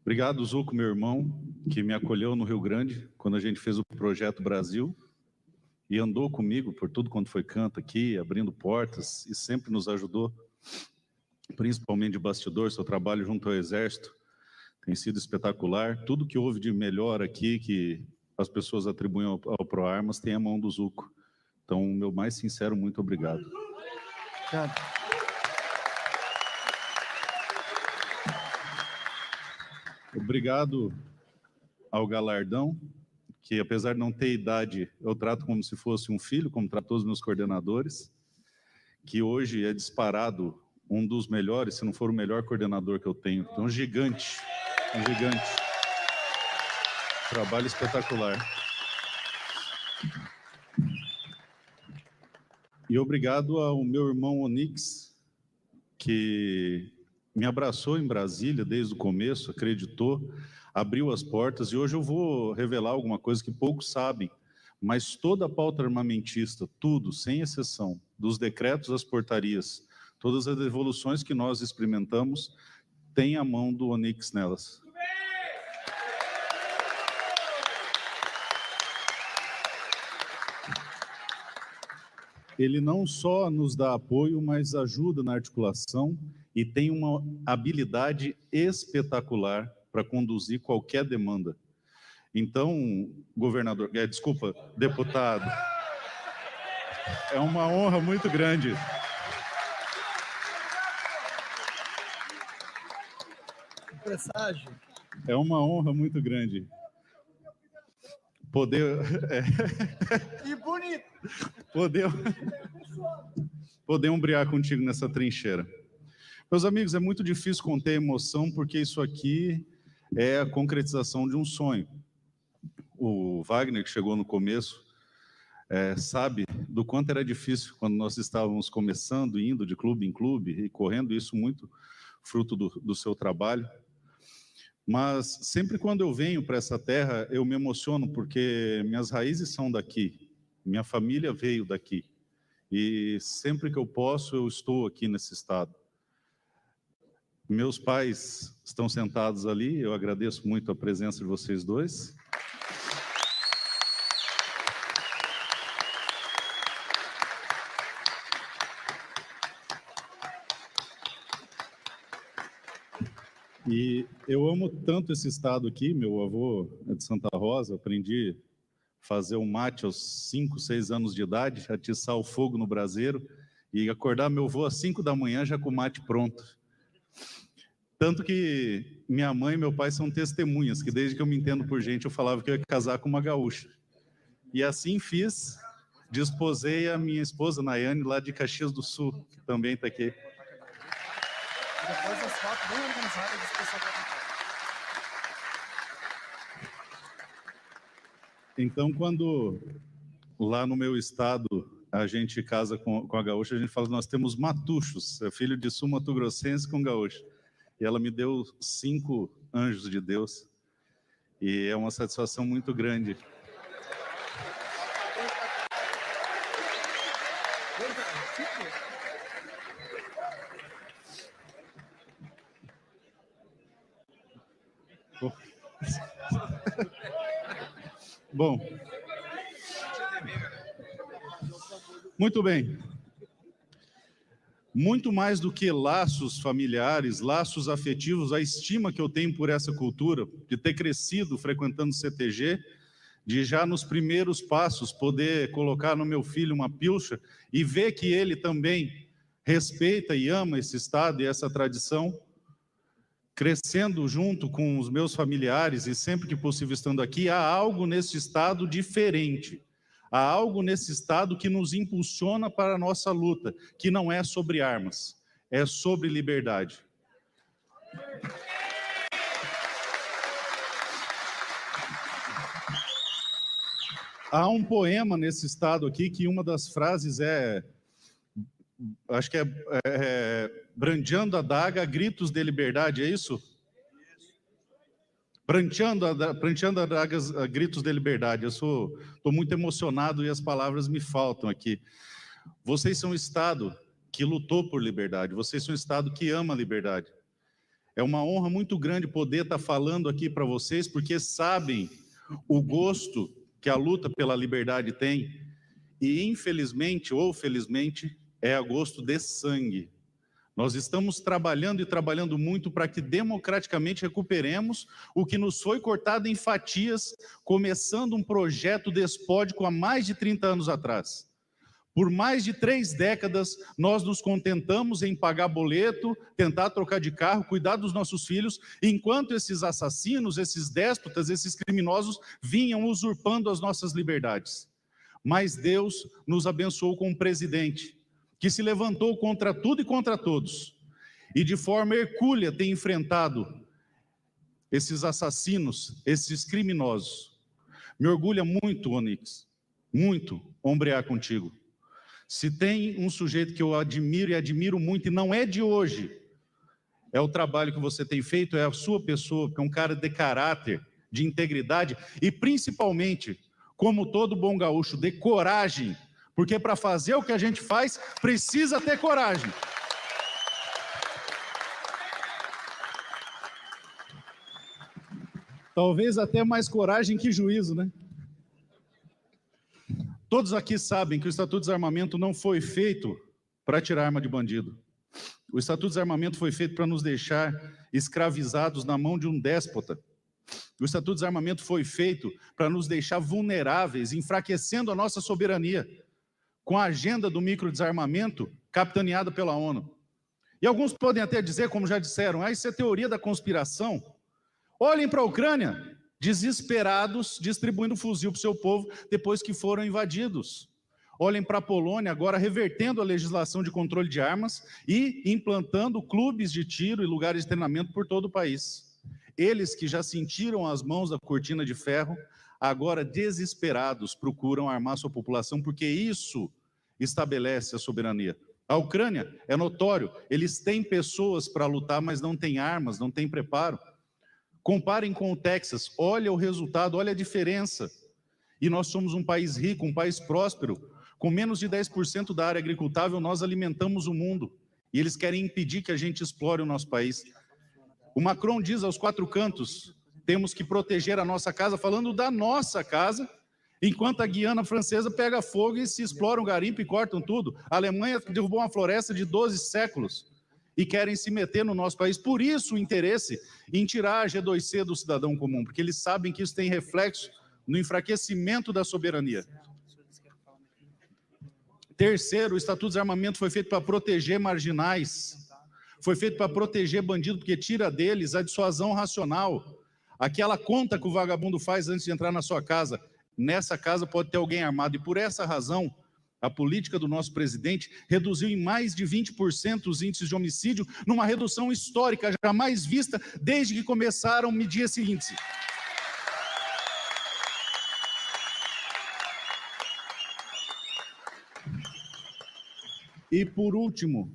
Obrigado, Zuco, meu irmão, que me acolheu no Rio Grande, quando a gente fez o Projeto Brasil, e andou comigo por tudo quanto foi canto aqui, abrindo portas, e sempre nos ajudou, principalmente de bastidor. Seu trabalho junto ao Exército tem sido espetacular. Tudo que houve de melhor aqui, que as pessoas atribuem ao ProArmas, tem a mão do Zuco. Então, meu mais sincero muito obrigado. Obrigado ao galardão, que apesar de não ter idade, eu trato como se fosse um filho, como tratou os meus coordenadores, que hoje é disparado um dos melhores, se não for o melhor coordenador que eu tenho. Então, um gigante. Trabalho espetacular. E obrigado ao meu irmão Onix, que me abraçou em Brasília desde o começo, acreditou, abriu as portas, e hoje eu vou revelar alguma coisa que poucos sabem, mas toda a pauta armamentista, tudo, sem exceção, dos decretos às portarias, todas as evoluções que nós experimentamos, tem a mão do Onix nelas. Ele não só nos dá apoio, mas ajuda na articulação e tem uma habilidade espetacular para conduzir qualquer demanda. Então, governador, deputado, é uma honra muito grande. Presságio. É uma honra muito grande poder... E bonito. Poder umbrear contigo nessa trincheira. Meus amigos, é muito difícil conter emoção, porque isso aqui é a concretização de um sonho. O Wagner, que chegou no começo, sabe do quanto era difícil quando nós estávamos começando, indo de clube em clube e correndo, isso muito fruto do seu trabalho. Mas sempre quando eu venho para essa terra, eu me emociono, porque minhas raízes são daqui, minha família veio daqui. E sempre que eu posso, eu estou aqui nesse estado. Meus pais estão sentados ali, eu agradeço muito a presença de vocês dois. E eu amo tanto esse estado aqui. Meu avô é de Santa Rosa, aprendi a fazer um mate aos 5, 6 anos de idade, atiçar o fogo no braseiro e acordar meu avô às 5 da manhã já com o mate pronto. Tanto que minha mãe e meu pai são testemunhas, que desde que eu me entendo por gente, eu falava que eu ia casar com uma gaúcha. E assim fiz, desposei a minha esposa, Nayane, lá de Caxias do Sul, que também está aqui. Depois as fotos bem organizadas dos pessoal. Então, quando lá no meu estado a gente casa com a gaúcha, a gente fala, nós temos matuchos, é filho de sul-mato-grossense com gaúcha. E ela me deu 5 anjos de Deus. E é uma satisfação muito grande. Bom, muito bem. Muito mais do que laços familiares, laços afetivos, a estima que eu tenho por essa cultura, de ter crescido frequentando o CTG, de já nos primeiros passos poder colocar no meu filho uma pilcha e ver que ele também respeita e ama esse estado e essa tradição, crescendo junto com os meus familiares e sempre que possível estando aqui, há algo nesse estado diferente. Há algo nesse estado que nos impulsiona para a nossa luta, que não é sobre armas, é sobre liberdade. Há um poema nesse estado aqui que uma das frases acho que brandeando a adaga, gritos de liberdade, é isso? Pranteando adagas, gritos de liberdade. Eu estou muito emocionado e as palavras me faltam aqui. Vocês são um estado que lutou por liberdade, vocês são um estado que ama a liberdade. É uma honra muito grande poder estar falando aqui para vocês, porque sabem o gosto que a luta pela liberdade tem, e infelizmente ou felizmente é a gosto de sangue. Nós estamos trabalhando e trabalhando muito para que democraticamente recuperemos o que nos foi cortado em fatias, começando um projeto despótico há mais de 30 anos atrás. Por mais de 3 décadas, nós nos contentamos em pagar boleto, tentar trocar de carro, cuidar dos nossos filhos, enquanto esses assassinos, esses déspotas, esses criminosos vinham usurpando as nossas liberdades. Mas Deus nos abençoou com um presidente que se levantou contra tudo e contra todos, e de forma hercúlea tem enfrentado esses assassinos, esses criminosos. Me orgulha muito, Onyx, muito ombrear contigo. Se tem um sujeito que eu admiro e admiro muito, e não é de hoje, é o trabalho que você tem feito, é a sua pessoa, que é um cara de caráter, de integridade, e principalmente, como todo bom gaúcho, de coragem, porque para fazer o que a gente faz, precisa ter coragem. Talvez até mais coragem que juízo, né? Todos aqui sabem que o Estatuto de Desarmamento não foi feito para tirar arma de bandido. O Estatuto de Desarmamento foi feito para nos deixar escravizados na mão de um déspota. O Estatuto de Desarmamento foi feito para nos deixar vulneráveis, enfraquecendo a nossa soberania, com a agenda do microdesarmamento capitaneada pela ONU. E alguns podem até dizer, como já disseram, isso é teoria da conspiração. Olhem para a Ucrânia, desesperados, distribuindo fuzil para o seu povo depois que foram invadidos. Olhem para a Polônia, agora revertendo a legislação de controle de armas e implantando clubes de tiro e lugares de treinamento por todo o país. Eles que já sentiram as mãos da cortina de ferro, agora desesperados procuram armar sua população, porque isso estabelece a soberania. A Ucrânia, é notório, eles têm pessoas para lutar, mas não têm armas, não têm preparo. Comparem com o Texas, olha o resultado, olha a diferença. E nós somos um país rico, um país próspero, com menos de 10% da área agricultável, nós alimentamos o mundo. E eles querem impedir que a gente explore o nosso país. O Macron diz aos 4 cantos, temos que proteger a nossa casa, falando da nossa casa, enquanto a Guiana Francesa pega fogo e se explora um garimpo e cortam tudo. A Alemanha derrubou uma floresta de 12 séculos e querem se meter no nosso país. Por isso o interesse em tirar a G2C do cidadão comum, porque eles sabem que isso tem reflexo no enfraquecimento da soberania. Terceiro, o Estatuto de Desarmamento foi feito para proteger marginais, foi feito para proteger bandido, porque tira deles a dissuasão racional. Aquela conta que o vagabundo faz antes de entrar na sua casa, nessa casa pode ter alguém armado, e por essa razão, a política do nosso presidente reduziu em mais de 20% os índices de homicídio, numa redução histórica jamais vista desde que começaram a medir esse índice. E por último,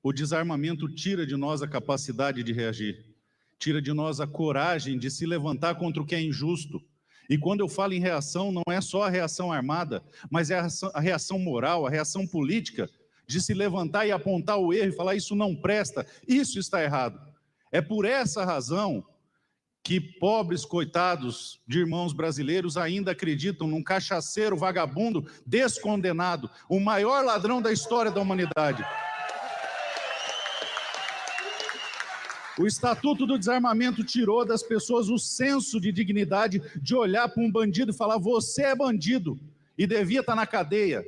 o desarmamento tira de nós a capacidade de reagir, tira de nós a coragem de se levantar contra o que é injusto. E quando eu falo em reação, não é só a reação armada, mas é a reação moral, a reação política, de se levantar e apontar o erro e falar: isso não presta, isso está errado. É por essa razão que pobres coitados de irmãos brasileiros ainda acreditam num cachaceiro vagabundo descondenado, o maior ladrão da história da humanidade. O Estatuto do Desarmamento tirou das pessoas o senso de dignidade de olhar para um bandido e falar: você é bandido e devia estar na cadeia.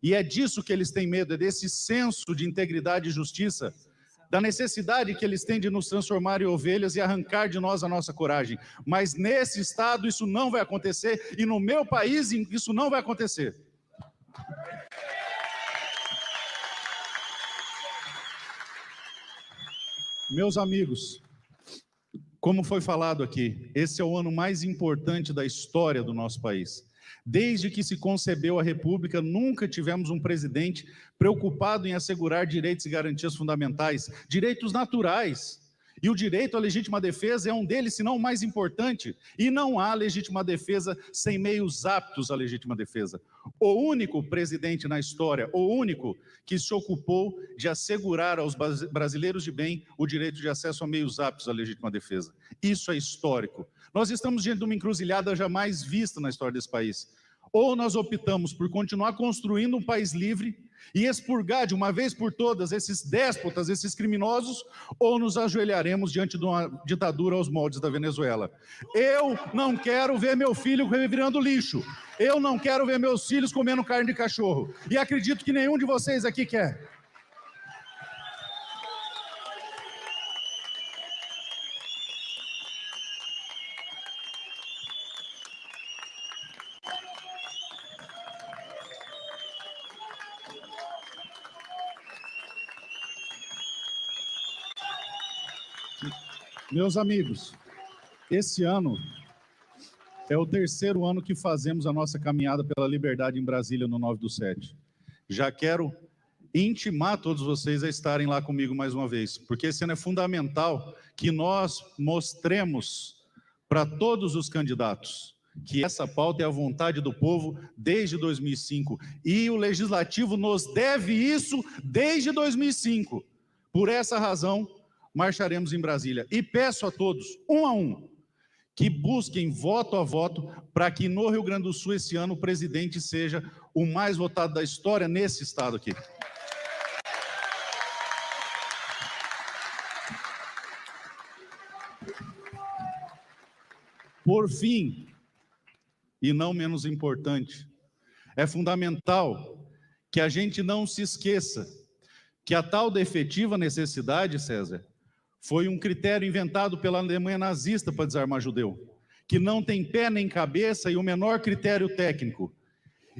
E é disso que eles têm medo, é desse senso de integridade e justiça, da necessidade que eles têm de nos transformar em ovelhas e arrancar de nós a nossa coragem. Mas nesse estado isso não vai acontecer, e no meu país isso não vai acontecer. Meus amigos, como foi falado aqui, esse é o ano mais importante da história do nosso país. Desde que se concebeu a República, nunca tivemos um presidente preocupado em assegurar direitos e garantias fundamentais, direitos naturais. E o direito à legítima defesa é um deles, se não o mais importante. E não há legítima defesa sem meios aptos à legítima defesa. O único presidente na história, o único que se ocupou de assegurar aos brasileiros de bem o direito de acesso a meios aptos à legítima defesa. Isso é histórico. Nós estamos diante de uma encruzilhada jamais vista na história desse país. Ou nós optamos por continuar construindo um país livre e expurgar de uma vez por todas esses déspotas, esses criminosos, ou nos ajoelharemos diante de uma ditadura aos moldes da Venezuela. Eu não quero ver meu filho revirando lixo. Eu não quero ver meus filhos comendo carne de cachorro. E acredito que nenhum de vocês aqui quer. Meus amigos, esse ano é o terceiro ano que fazemos a nossa caminhada pela liberdade em Brasília no 9/7. Já quero intimar todos vocês a estarem lá comigo mais uma vez, porque esse ano é fundamental que nós mostremos para todos os candidatos que essa pauta é a vontade do povo desde 2005, e o Legislativo nos deve isso desde 2005. Por essa razão, marcharemos em Brasília. E peço a todos, um a um, que busquem voto a voto para que no Rio Grande do Sul esse ano o presidente seja o mais votado da história nesse estado aqui. Por fim, e não menos importante, é fundamental que a gente não se esqueça que a tal da efetiva necessidade, César, foi um critério inventado pela Alemanha nazista para desarmar judeu, que não tem pé nem cabeça e o menor critério técnico.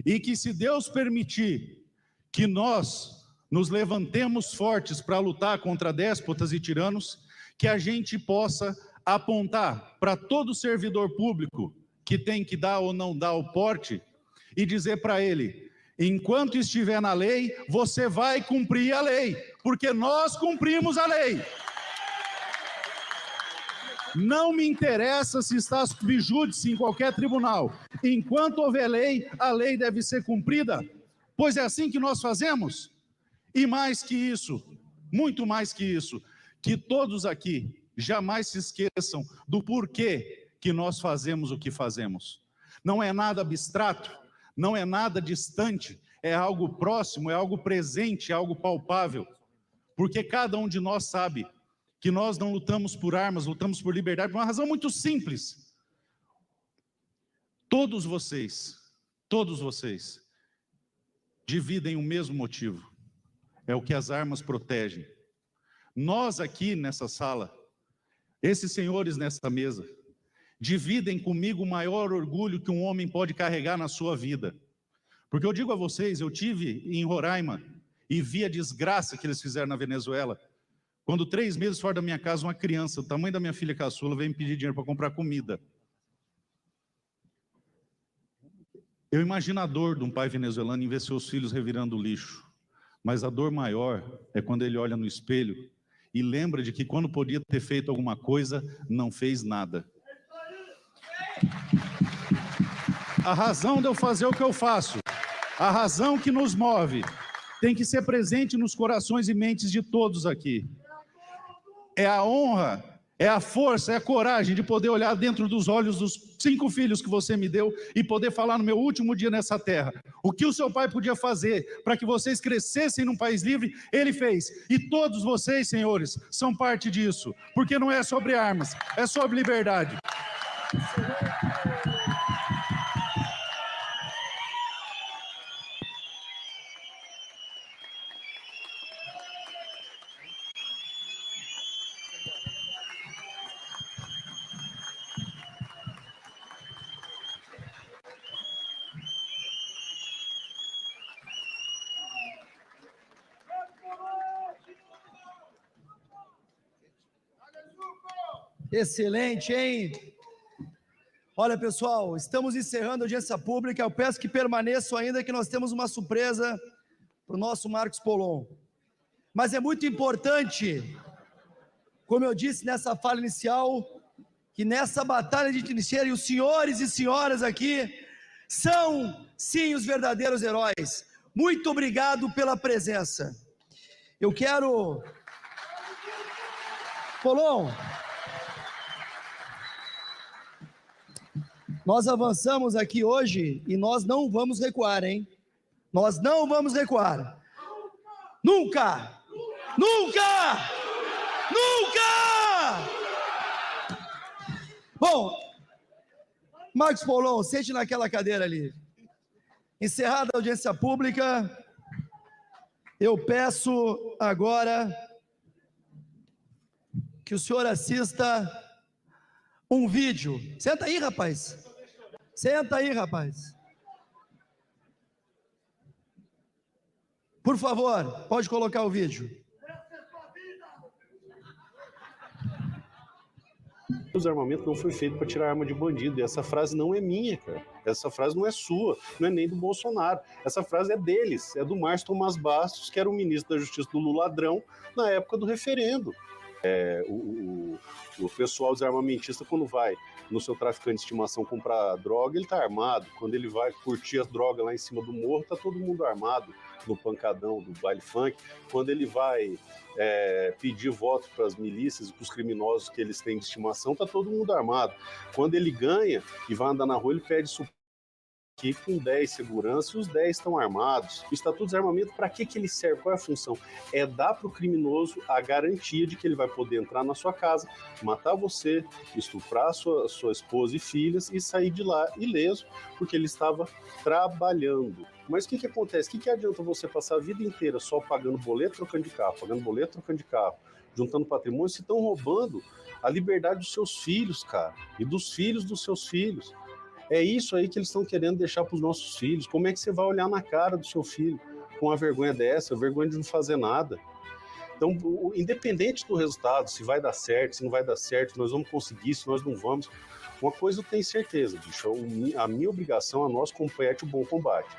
E que, se Deus permitir que nós nos levantemos fortes para lutar contra déspotas e tiranos, que a gente possa apontar para todo servidor público que tem que dar ou não dar o porte e dizer para ele: enquanto estiver na lei, você vai cumprir a lei, porque nós cumprimos a lei. Não me interessa se está sob júdice em qualquer tribunal. Enquanto houver lei, a lei deve ser cumprida, pois é assim que nós fazemos. E mais que isso, muito mais que isso, que todos aqui jamais se esqueçam do porquê que nós fazemos o que fazemos. Não é nada abstrato, não é nada distante, é algo próximo, é algo presente, é algo palpável. Porque cada um de nós sabe que nós não lutamos por armas, lutamos por liberdade, por uma razão muito simples. Todos vocês dividem o mesmo motivo. É o que as armas protegem. Nós aqui nessa sala, esses senhores nessa mesa, dividem comigo o maior orgulho que um homem pode carregar na sua vida. Porque eu digo a vocês, eu tive em Roraima e vi a desgraça que eles fizeram na Venezuela. Quando 3 meses fora da minha casa, uma criança, do tamanho da minha filha caçula, veio me pedir dinheiro para comprar comida. Eu imagino a dor de um pai venezuelano em ver seus filhos revirando lixo. Mas a dor maior é quando ele olha no espelho e lembra de que quando podia ter feito alguma coisa, não fez nada. A razão de eu fazer o que eu faço, a razão que nos move, tem que ser presente nos corações e mentes de todos aqui. É a honra, é a força, é a coragem de poder olhar dentro dos olhos dos 5 filhos que você me deu e poder falar no meu último dia nessa terra. O que o seu pai podia fazer para que vocês crescessem num país livre, ele fez. E todos vocês, senhores, são parte disso. Porque não é sobre armas, é sobre liberdade. Excelente, hein? Olha, pessoal, estamos encerrando a audiência pública. Eu peço que permaneçam ainda, que nós temos uma surpresa para o nosso Marcos Polon. Mas é muito importante, como eu disse nessa fala inicial, que nessa batalha de trincheira, e os senhores e senhoras aqui são, sim, os verdadeiros heróis. Muito obrigado pela presença. Eu quero... Polon... Nós avançamos aqui hoje e nós não vamos recuar, hein? Nós não vamos recuar. Nunca! Nunca! Nunca! Bom, Marcos Polon, sente naquela cadeira ali. Encerrada a audiência pública, eu peço agora que o senhor assista um vídeo. Senta aí, rapaz. Senta aí, rapaz. Por favor, pode colocar o vídeo. O desarmamento não foi feito para tirar arma de bandido. E essa frase não é minha, cara. Essa frase não é sua, não é nem do Bolsonaro. Essa frase é deles, é do Márcio Tomás Bastos, que era o ministro da Justiça do Lula ladrão na época do referendo. O pessoal desarmamentista, quando vai no seu traficante de estimação comprar droga, ele está armado. Quando ele vai curtir as drogas lá em cima do morro, está todo mundo armado, no pancadão do baile funk. Quando ele vai pedir voto para as milícias e para os criminosos que eles têm de estimação, está todo mundo armado. Quando ele ganha e vai andar na rua, ele pede suporte aqui com 10 seguranças e os 10 estão armados. O Estatuto de Desarmamento, para que ele serve? Qual é a função? É dar para o criminoso a garantia de que ele vai poder entrar na sua casa, matar você, estuprar sua esposa e filhas e sair de lá ileso, porque ele estava trabalhando. Mas o que acontece? O que adianta você passar a vida inteira só pagando boleto, trocando de carro, pagando boleto, trocando de carro, juntando patrimônio, se estão roubando a liberdade dos seus filhos, cara, e dos filhos dos seus filhos. É isso aí que eles estão querendo deixar para os nossos filhos. Como é que você vai olhar na cara do seu filho com a vergonha dessa, a vergonha de não fazer nada? Então, independente do resultado, se vai dar certo, se não vai dar certo, se nós vamos conseguir, se nós não vamos, uma coisa eu tenho certeza, bicho, a minha obrigação, a nós compete o bom combate.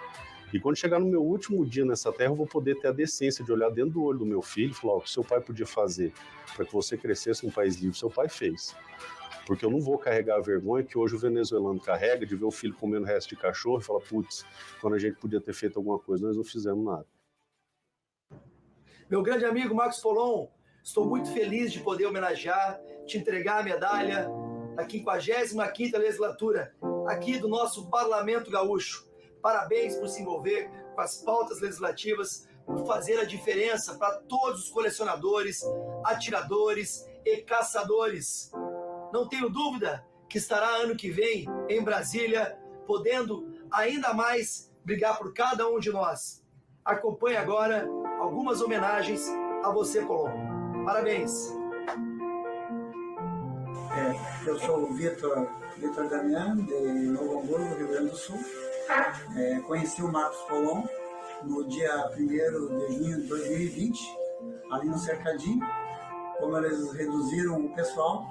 E quando chegar no meu último dia nessa terra, eu vou poder ter a decência de olhar dentro do olho do meu filho e falar, o que seu pai podia fazer para que você crescesse num país livre, seu pai fez. Porque eu não vou carregar a vergonha que hoje o venezuelano carrega de ver o filho comendo resto de cachorro e falar, putz, quando a gente podia ter feito alguma coisa, nós não fizemos nada. Meu grande amigo Marcos Polon, estou muito feliz de poder homenagear, te entregar a medalha da 55ª legislatura, aqui do nosso Parlamento Gaúcho. Parabéns por se envolver com as pautas legislativas, por fazer a diferença para todos os colecionadores, atiradores e caçadores. Não tenho dúvida que estará ano que vem em Brasília, podendo ainda mais brigar por cada um de nós. Acompanhe agora algumas homenagens a você, Polon. Parabéns. eu sou o Vitor Damian, de Novo Hamburgo, Rio Grande do Sul. Conheci o Marcos Polon no dia 1º de junho de 2020, ali no Cercadinho. Como eles reduziram o pessoal,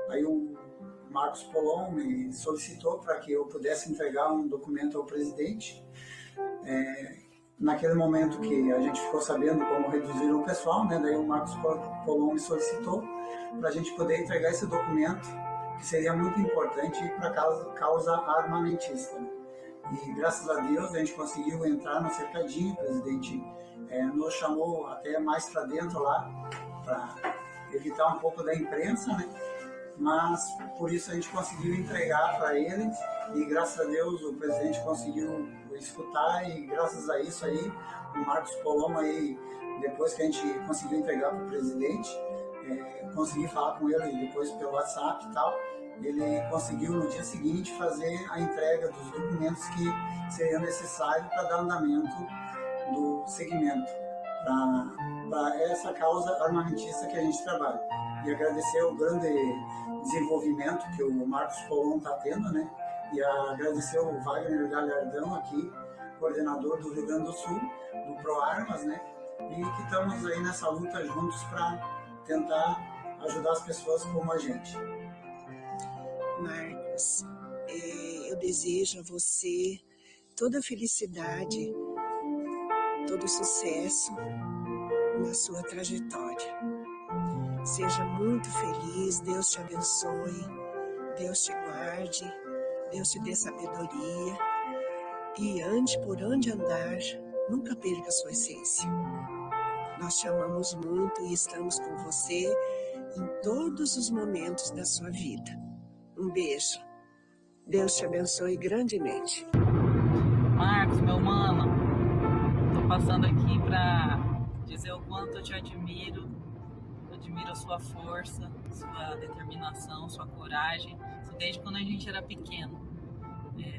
aí o Marcos Polon me solicitou para que eu pudesse entregar um documento ao presidente. Naquele momento que a gente ficou sabendo como reduziram o pessoal, né, daí o Marcos Polon me solicitou para a gente poder entregar esse documento, que seria muito importante para a causa armamentista. E graças a Deus a gente conseguiu entrar no Cercadinho, o presidente nos chamou até mais para dentro lá, para evitar um pouco da imprensa, né? Mas por isso a gente conseguiu entregar para eles e graças a Deus o presidente conseguiu escutar e graças a isso aí o Marcos Polon aí, depois que a gente conseguiu entregar para o presidente, consegui falar com ele depois pelo WhatsApp e tal, ele conseguiu no dia seguinte fazer a entrega dos documentos que seriam necessários para dar andamento do segmento para essa causa armamentista que a gente trabalha. E agradecer o grande desenvolvimento que o Marcos Polon está tendo, né? E agradecer o Wagner Galhardão aqui, coordenador do Rio Grande do Sul, do ProArmas, né? E que estamos aí nessa luta juntos para tentar ajudar as pessoas como a gente. Marcos, eu desejo a você toda a felicidade, todo o sucesso na sua trajetória. Seja muito feliz, Deus te abençoe, Deus te guarde, Deus te dê sabedoria e ande por onde andar, nunca perca a sua essência. Nós te amamos muito e estamos com você em todos os momentos da sua vida. Um beijo. Deus te abençoe grandemente. Marcos, meu mano, tô passando aqui para dizer o quanto eu te admiro. Admiro a sua força, sua determinação, sua coragem. Isso desde quando a gente era pequeno.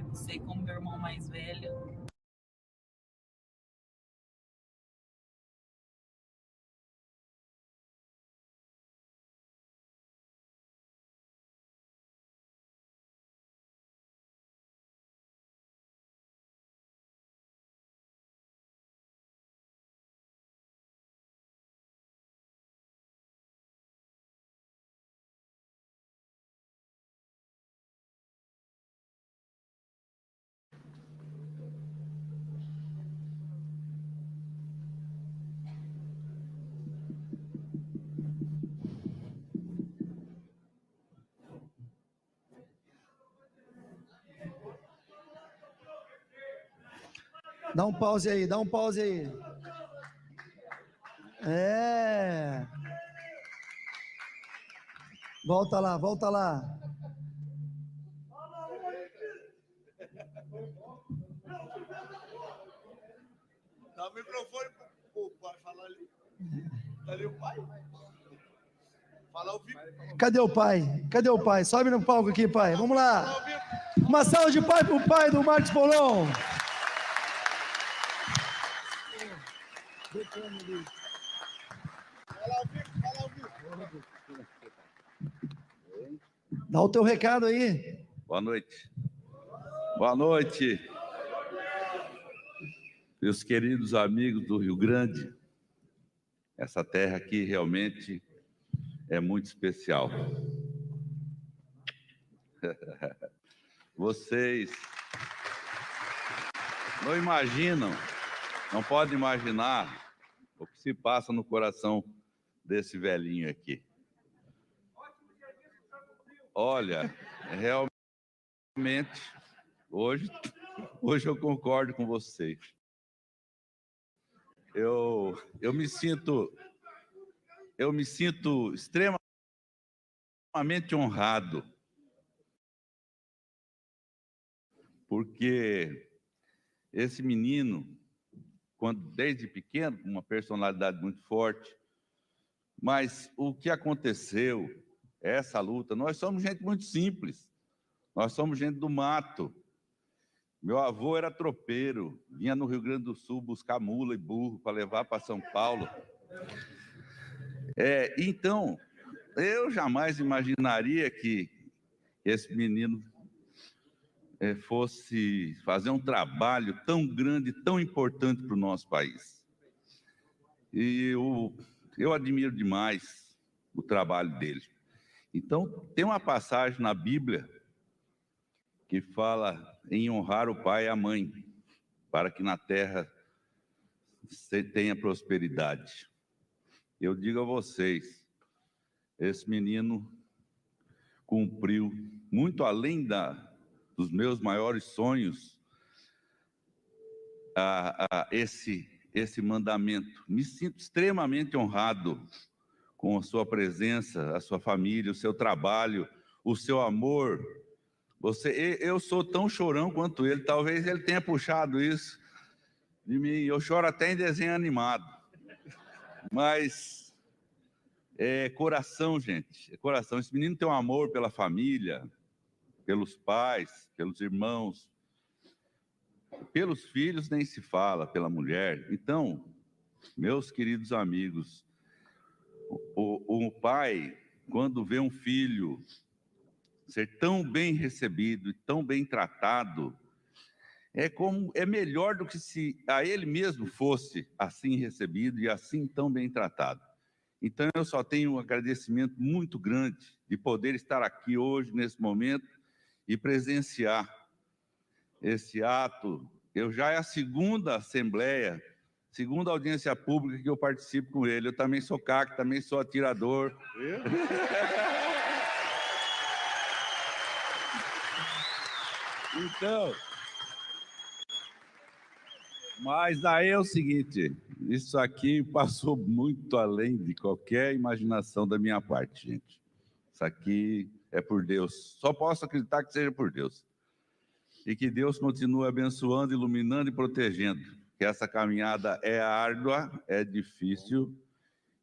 Você, como meu irmão mais velho, Dá um pause aí, dá um pause aí. Volta lá, volta lá. Dá o microfone pro pai falar ali. Tá ali o pai? Fala ao vivo. Cadê o pai? Cadê o pai? Sobe no palco aqui, pai. Vamos lá. Uma salva de pai pro pai do Marcos Polon. Dá o teu recado aí. Boa noite. Boa noite. Meus queridos amigos do Rio Grande, essa terra aqui realmente é muito especial. Vocês não imaginam, não podem imaginar o que se passa no coração desse velhinho aqui. Olha, realmente, hoje eu concordo com vocês. Eu me sinto extremamente honrado, porque esse menino, desde pequeno, uma personalidade muito forte, mas o que aconteceu, essa luta, nós somos gente muito simples, nós somos gente do mato. Meu avô era tropeiro, vinha no Rio Grande do Sul buscar mula e burro para levar para São Paulo. Então, eu jamais imaginaria que esse menino fosse fazer um trabalho tão grande, tão importante para o nosso país. E eu admiro demais o trabalho dele. Então, tem uma passagem na Bíblia que fala em honrar o pai e a mãe, para que na terra você tenha prosperidade. Eu digo a vocês, esse menino cumpriu muito além dos meus maiores sonhos esse mandamento. Me sinto extremamente honrado com a sua presença, a sua família, o seu trabalho, o seu amor. Eu sou tão chorão quanto ele, talvez ele tenha puxado isso de mim. Eu choro até em desenho animado. Mas é coração, gente, é coração. Esse menino tem um amor pela família, pelos pais, pelos irmãos, pelos filhos nem se fala, pela mulher. Então, meus queridos amigos, o pai, quando vê um filho ser tão bem recebido e tão bem tratado, é melhor do que se a ele mesmo fosse assim recebido e assim tão bem tratado. Então, eu só tenho um agradecimento muito grande de poder estar aqui hoje, nesse momento, e presenciar esse ato. Já é a segunda assembleia, segunda audiência pública que eu participo com ele. Eu também sou CAC, também sou atirador. Então, mas aí é o seguinte, isso aqui passou muito além de qualquer imaginação da minha parte, gente. Isso aqui é por Deus. Só posso acreditar que seja por Deus. E que Deus continue abençoando, iluminando e protegendo. Que essa caminhada é árdua, é difícil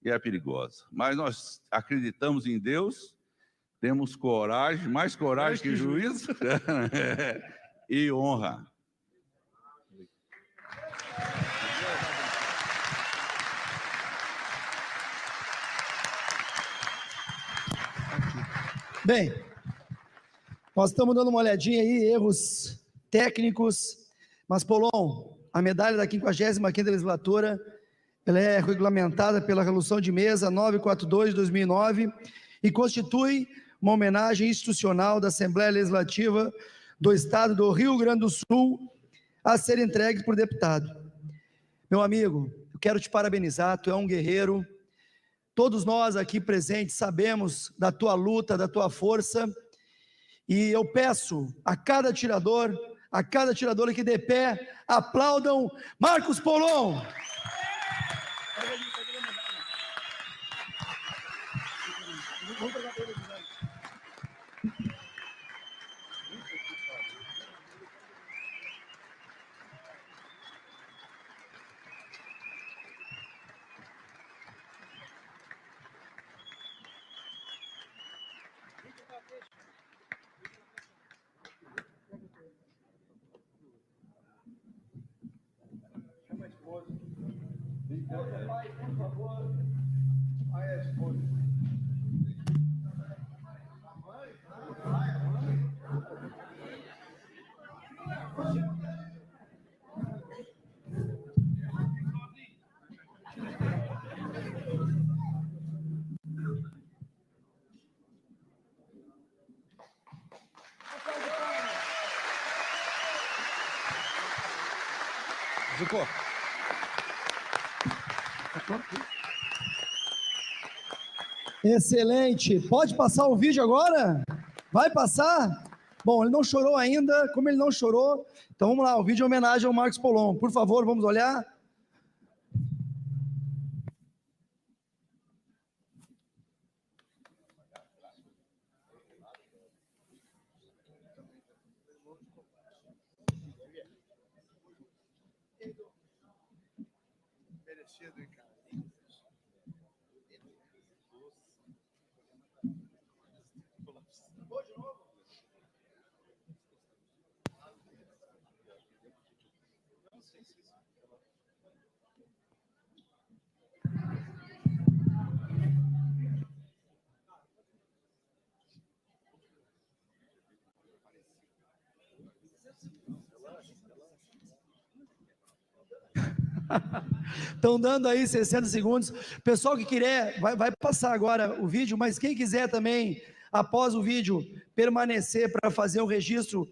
e é perigosa. Mas nós acreditamos em Deus, temos coragem, mais coragem que juízo, e honra. Bem, nós estamos dando uma olhadinha aí, erros técnicos, mas, Polon, a medalha da 55ª legislatura, ela é regulamentada pela Resolução de Mesa 942 de 2009 e constitui uma homenagem institucional da Assembleia Legislativa do Estado do Rio Grande do Sul a ser entregue por deputado. Meu amigo, eu quero te parabenizar, tu é um guerreiro. Todos nós aqui presentes sabemos da tua luta, da tua força, e eu peço a cada atirador, a cada atiradora que dê pé, aplaudam Marcos Polon. Zucco. Excelente. Pode passar o vídeo agora? Vai passar? Bom, ele não chorou ainda. Como ele não chorou, então vamos lá. O vídeo é homenagem ao Marcos Polon. Por favor, vamos olhar. Estão dando aí 60 segundos. Pessoal que quiser, vai passar agora o vídeo, mas quem quiser também, após o vídeo, permanecer para fazer o registro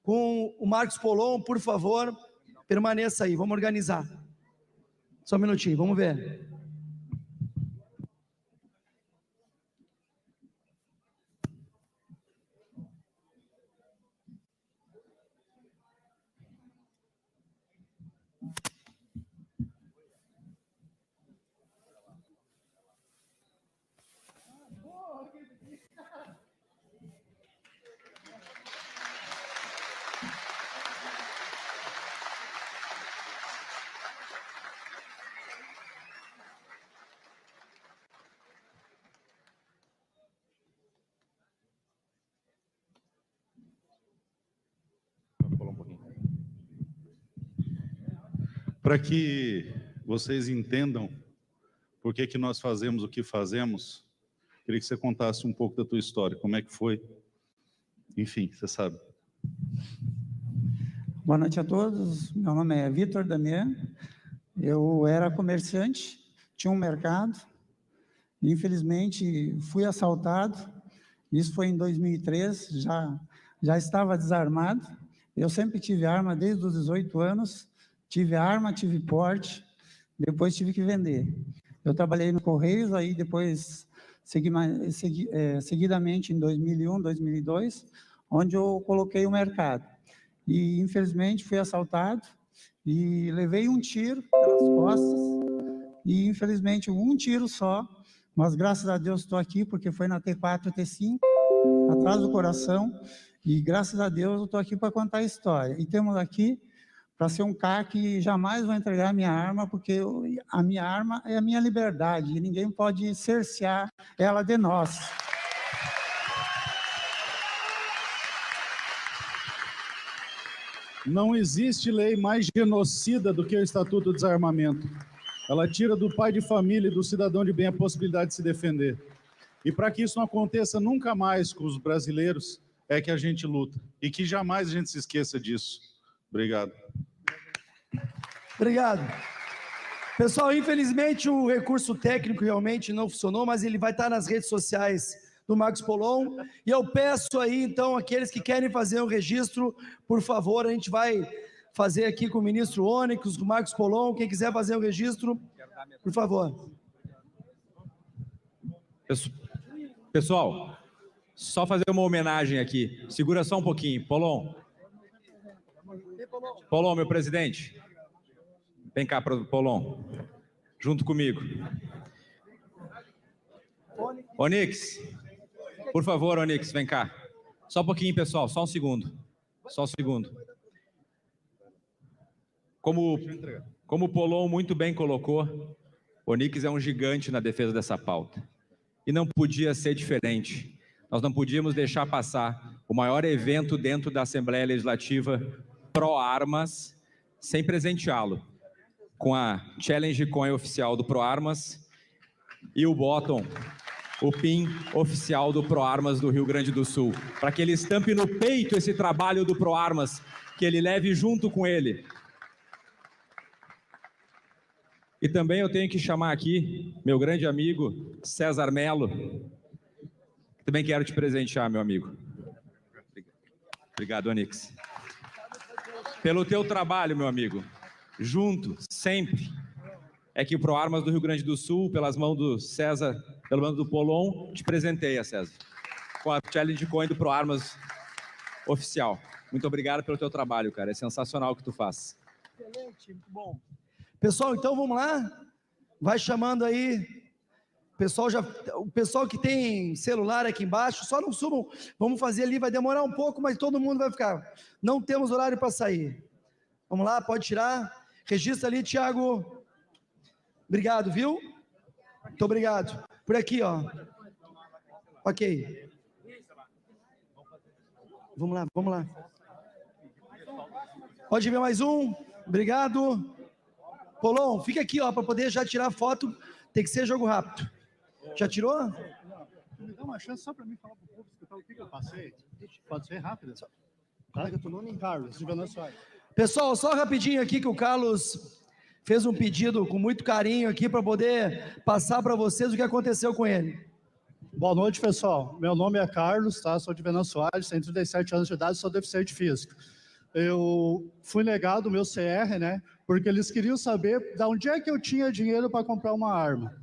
com o Marcos Polon, por favor, permaneça aí. Vamos organizar. Só um minutinho, vamos ver. Para que vocês entendam por que nós fazemos o que fazemos, queria que você contasse um pouco da tua história, como é que foi, enfim, você sabe. Boa noite a todos, meu nome é Vitor Damian, eu era comerciante, tinha um mercado, infelizmente fui assaltado, isso foi em 2003, já estava desarmado, eu sempre tive arma desde os 18 anos, tive arma, tive porte, depois tive que vender. Eu trabalhei no Correios, aí depois seguidamente em 2001, 2002, onde eu coloquei o mercado. E infelizmente fui assaltado e levei um tiro pelas costas, e infelizmente um tiro só, mas graças a Deus estou aqui porque foi na T4, T5, atrás do coração, e graças a Deus eu estou aqui para contar a história. E temos aqui para ser um cara que jamais vou entregar a minha arma, porque a minha arma é a minha liberdade, e ninguém pode cercear ela de nós. Não existe lei mais genocida do que o Estatuto do Desarmamento. Ela tira do pai de família e do cidadão de bem a possibilidade de se defender. E para que isso não aconteça nunca mais com os brasileiros, é que a gente luta. E que jamais a gente se esqueça disso. Obrigado. Obrigado. Pessoal, infelizmente o recurso técnico realmente não funcionou, mas ele vai estar nas redes sociais do Marcos Polon, e eu peço aí, então, aqueles que querem fazer o registro, por favor, a gente vai fazer aqui com o ministro Onyx, com o Marcos Polon, quem quiser fazer o registro, por favor. Pessoal, só fazer uma homenagem aqui, segura só um pouquinho, Polon. Polon, meu presidente, vem cá, Polon, junto comigo. Onyx, por favor, Onyx, vem cá. Só um pouquinho, pessoal, só um segundo. Só um segundo. Como o Polon muito bem colocou, Onyx é um gigante na defesa dessa pauta. E não podia ser diferente. Nós não podíamos deixar passar o maior evento dentro da Assembleia Legislativa Pro-Armas sem presenteá-lo com a Challenge Coin oficial do Pro-Armas e o bottom, o pin oficial do Pro-Armas do Rio Grande do Sul, para que ele estampe no peito esse trabalho do Pro-Armas, que ele leve junto com ele. E também eu tenho que chamar aqui meu grande amigo César Melo, também quero te presentear, meu amigo. Obrigado, Onyx. Pelo teu trabalho, meu amigo, junto, sempre. É que o Pro-Armas do Rio Grande do Sul, pelas mãos do César, pelo menos do Polon, te presenteia, César, com a Challenge Coin do Pro-Armas oficial. Muito obrigado pelo teu trabalho, cara. É sensacional o que tu faz. Excelente, muito bom. Pessoal, então vamos lá? Vai chamando aí. O pessoal que tem celular aqui embaixo, só não subam. Vamos fazer ali, vai demorar um pouco, mas todo mundo vai ficar. Não temos horário para sair. Vamos lá, pode tirar. Registra ali, Thiago. Obrigado, viu? Muito obrigado. Por aqui, ó. Ok. Vamos lá, vamos lá. Pode ver mais um. Obrigado. Polon, fica aqui, ó, para poder já tirar foto. Tem que ser jogo rápido. Já tirou? Me dá uma chance só para mim falar para o povo escutar o que eu passei. Pode ser rápido? Qual é teu nome? Carlos, de Venâncio Soares. Pessoal, só rapidinho aqui que o Carlos fez um pedido com muito carinho aqui para poder passar para vocês o que aconteceu com ele. Boa noite, pessoal. Meu nome é Carlos, tá? Sou de Venâncio Soares, tenho 37 anos de idade, sou deficiente físico. Eu fui negado o meu CR, né? Porque eles queriam saber de onde é que eu tinha dinheiro para comprar uma arma,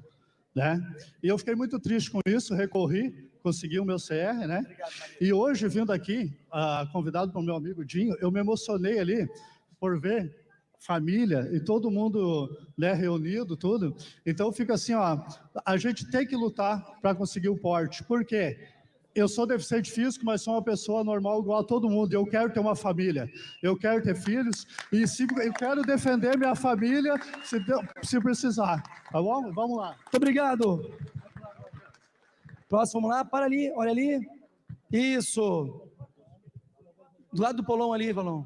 né? E eu fiquei muito triste com isso, recorri, consegui o meu CR, né? E hoje, vindo aqui, convidado pelo meu amigo Dinho, eu me emocionei ali por ver família e todo mundo, né, reunido, tudo. Então fica assim, ó, a gente tem que lutar para conseguir o porte. Por quê? Eu sou deficiente físico, mas sou uma pessoa normal igual a todo mundo. Eu quero ter uma família, eu quero ter filhos e eu quero defender minha família se precisar. Tá bom? Vamos lá. Muito obrigado. Próximo, vamos lá, para ali, olha ali. Isso. Do lado do Polon ali, Valon.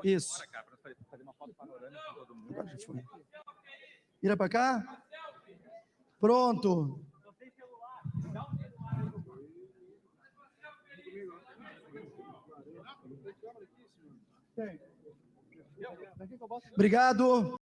Isso. Vira para cá. Pronto. Obrigado.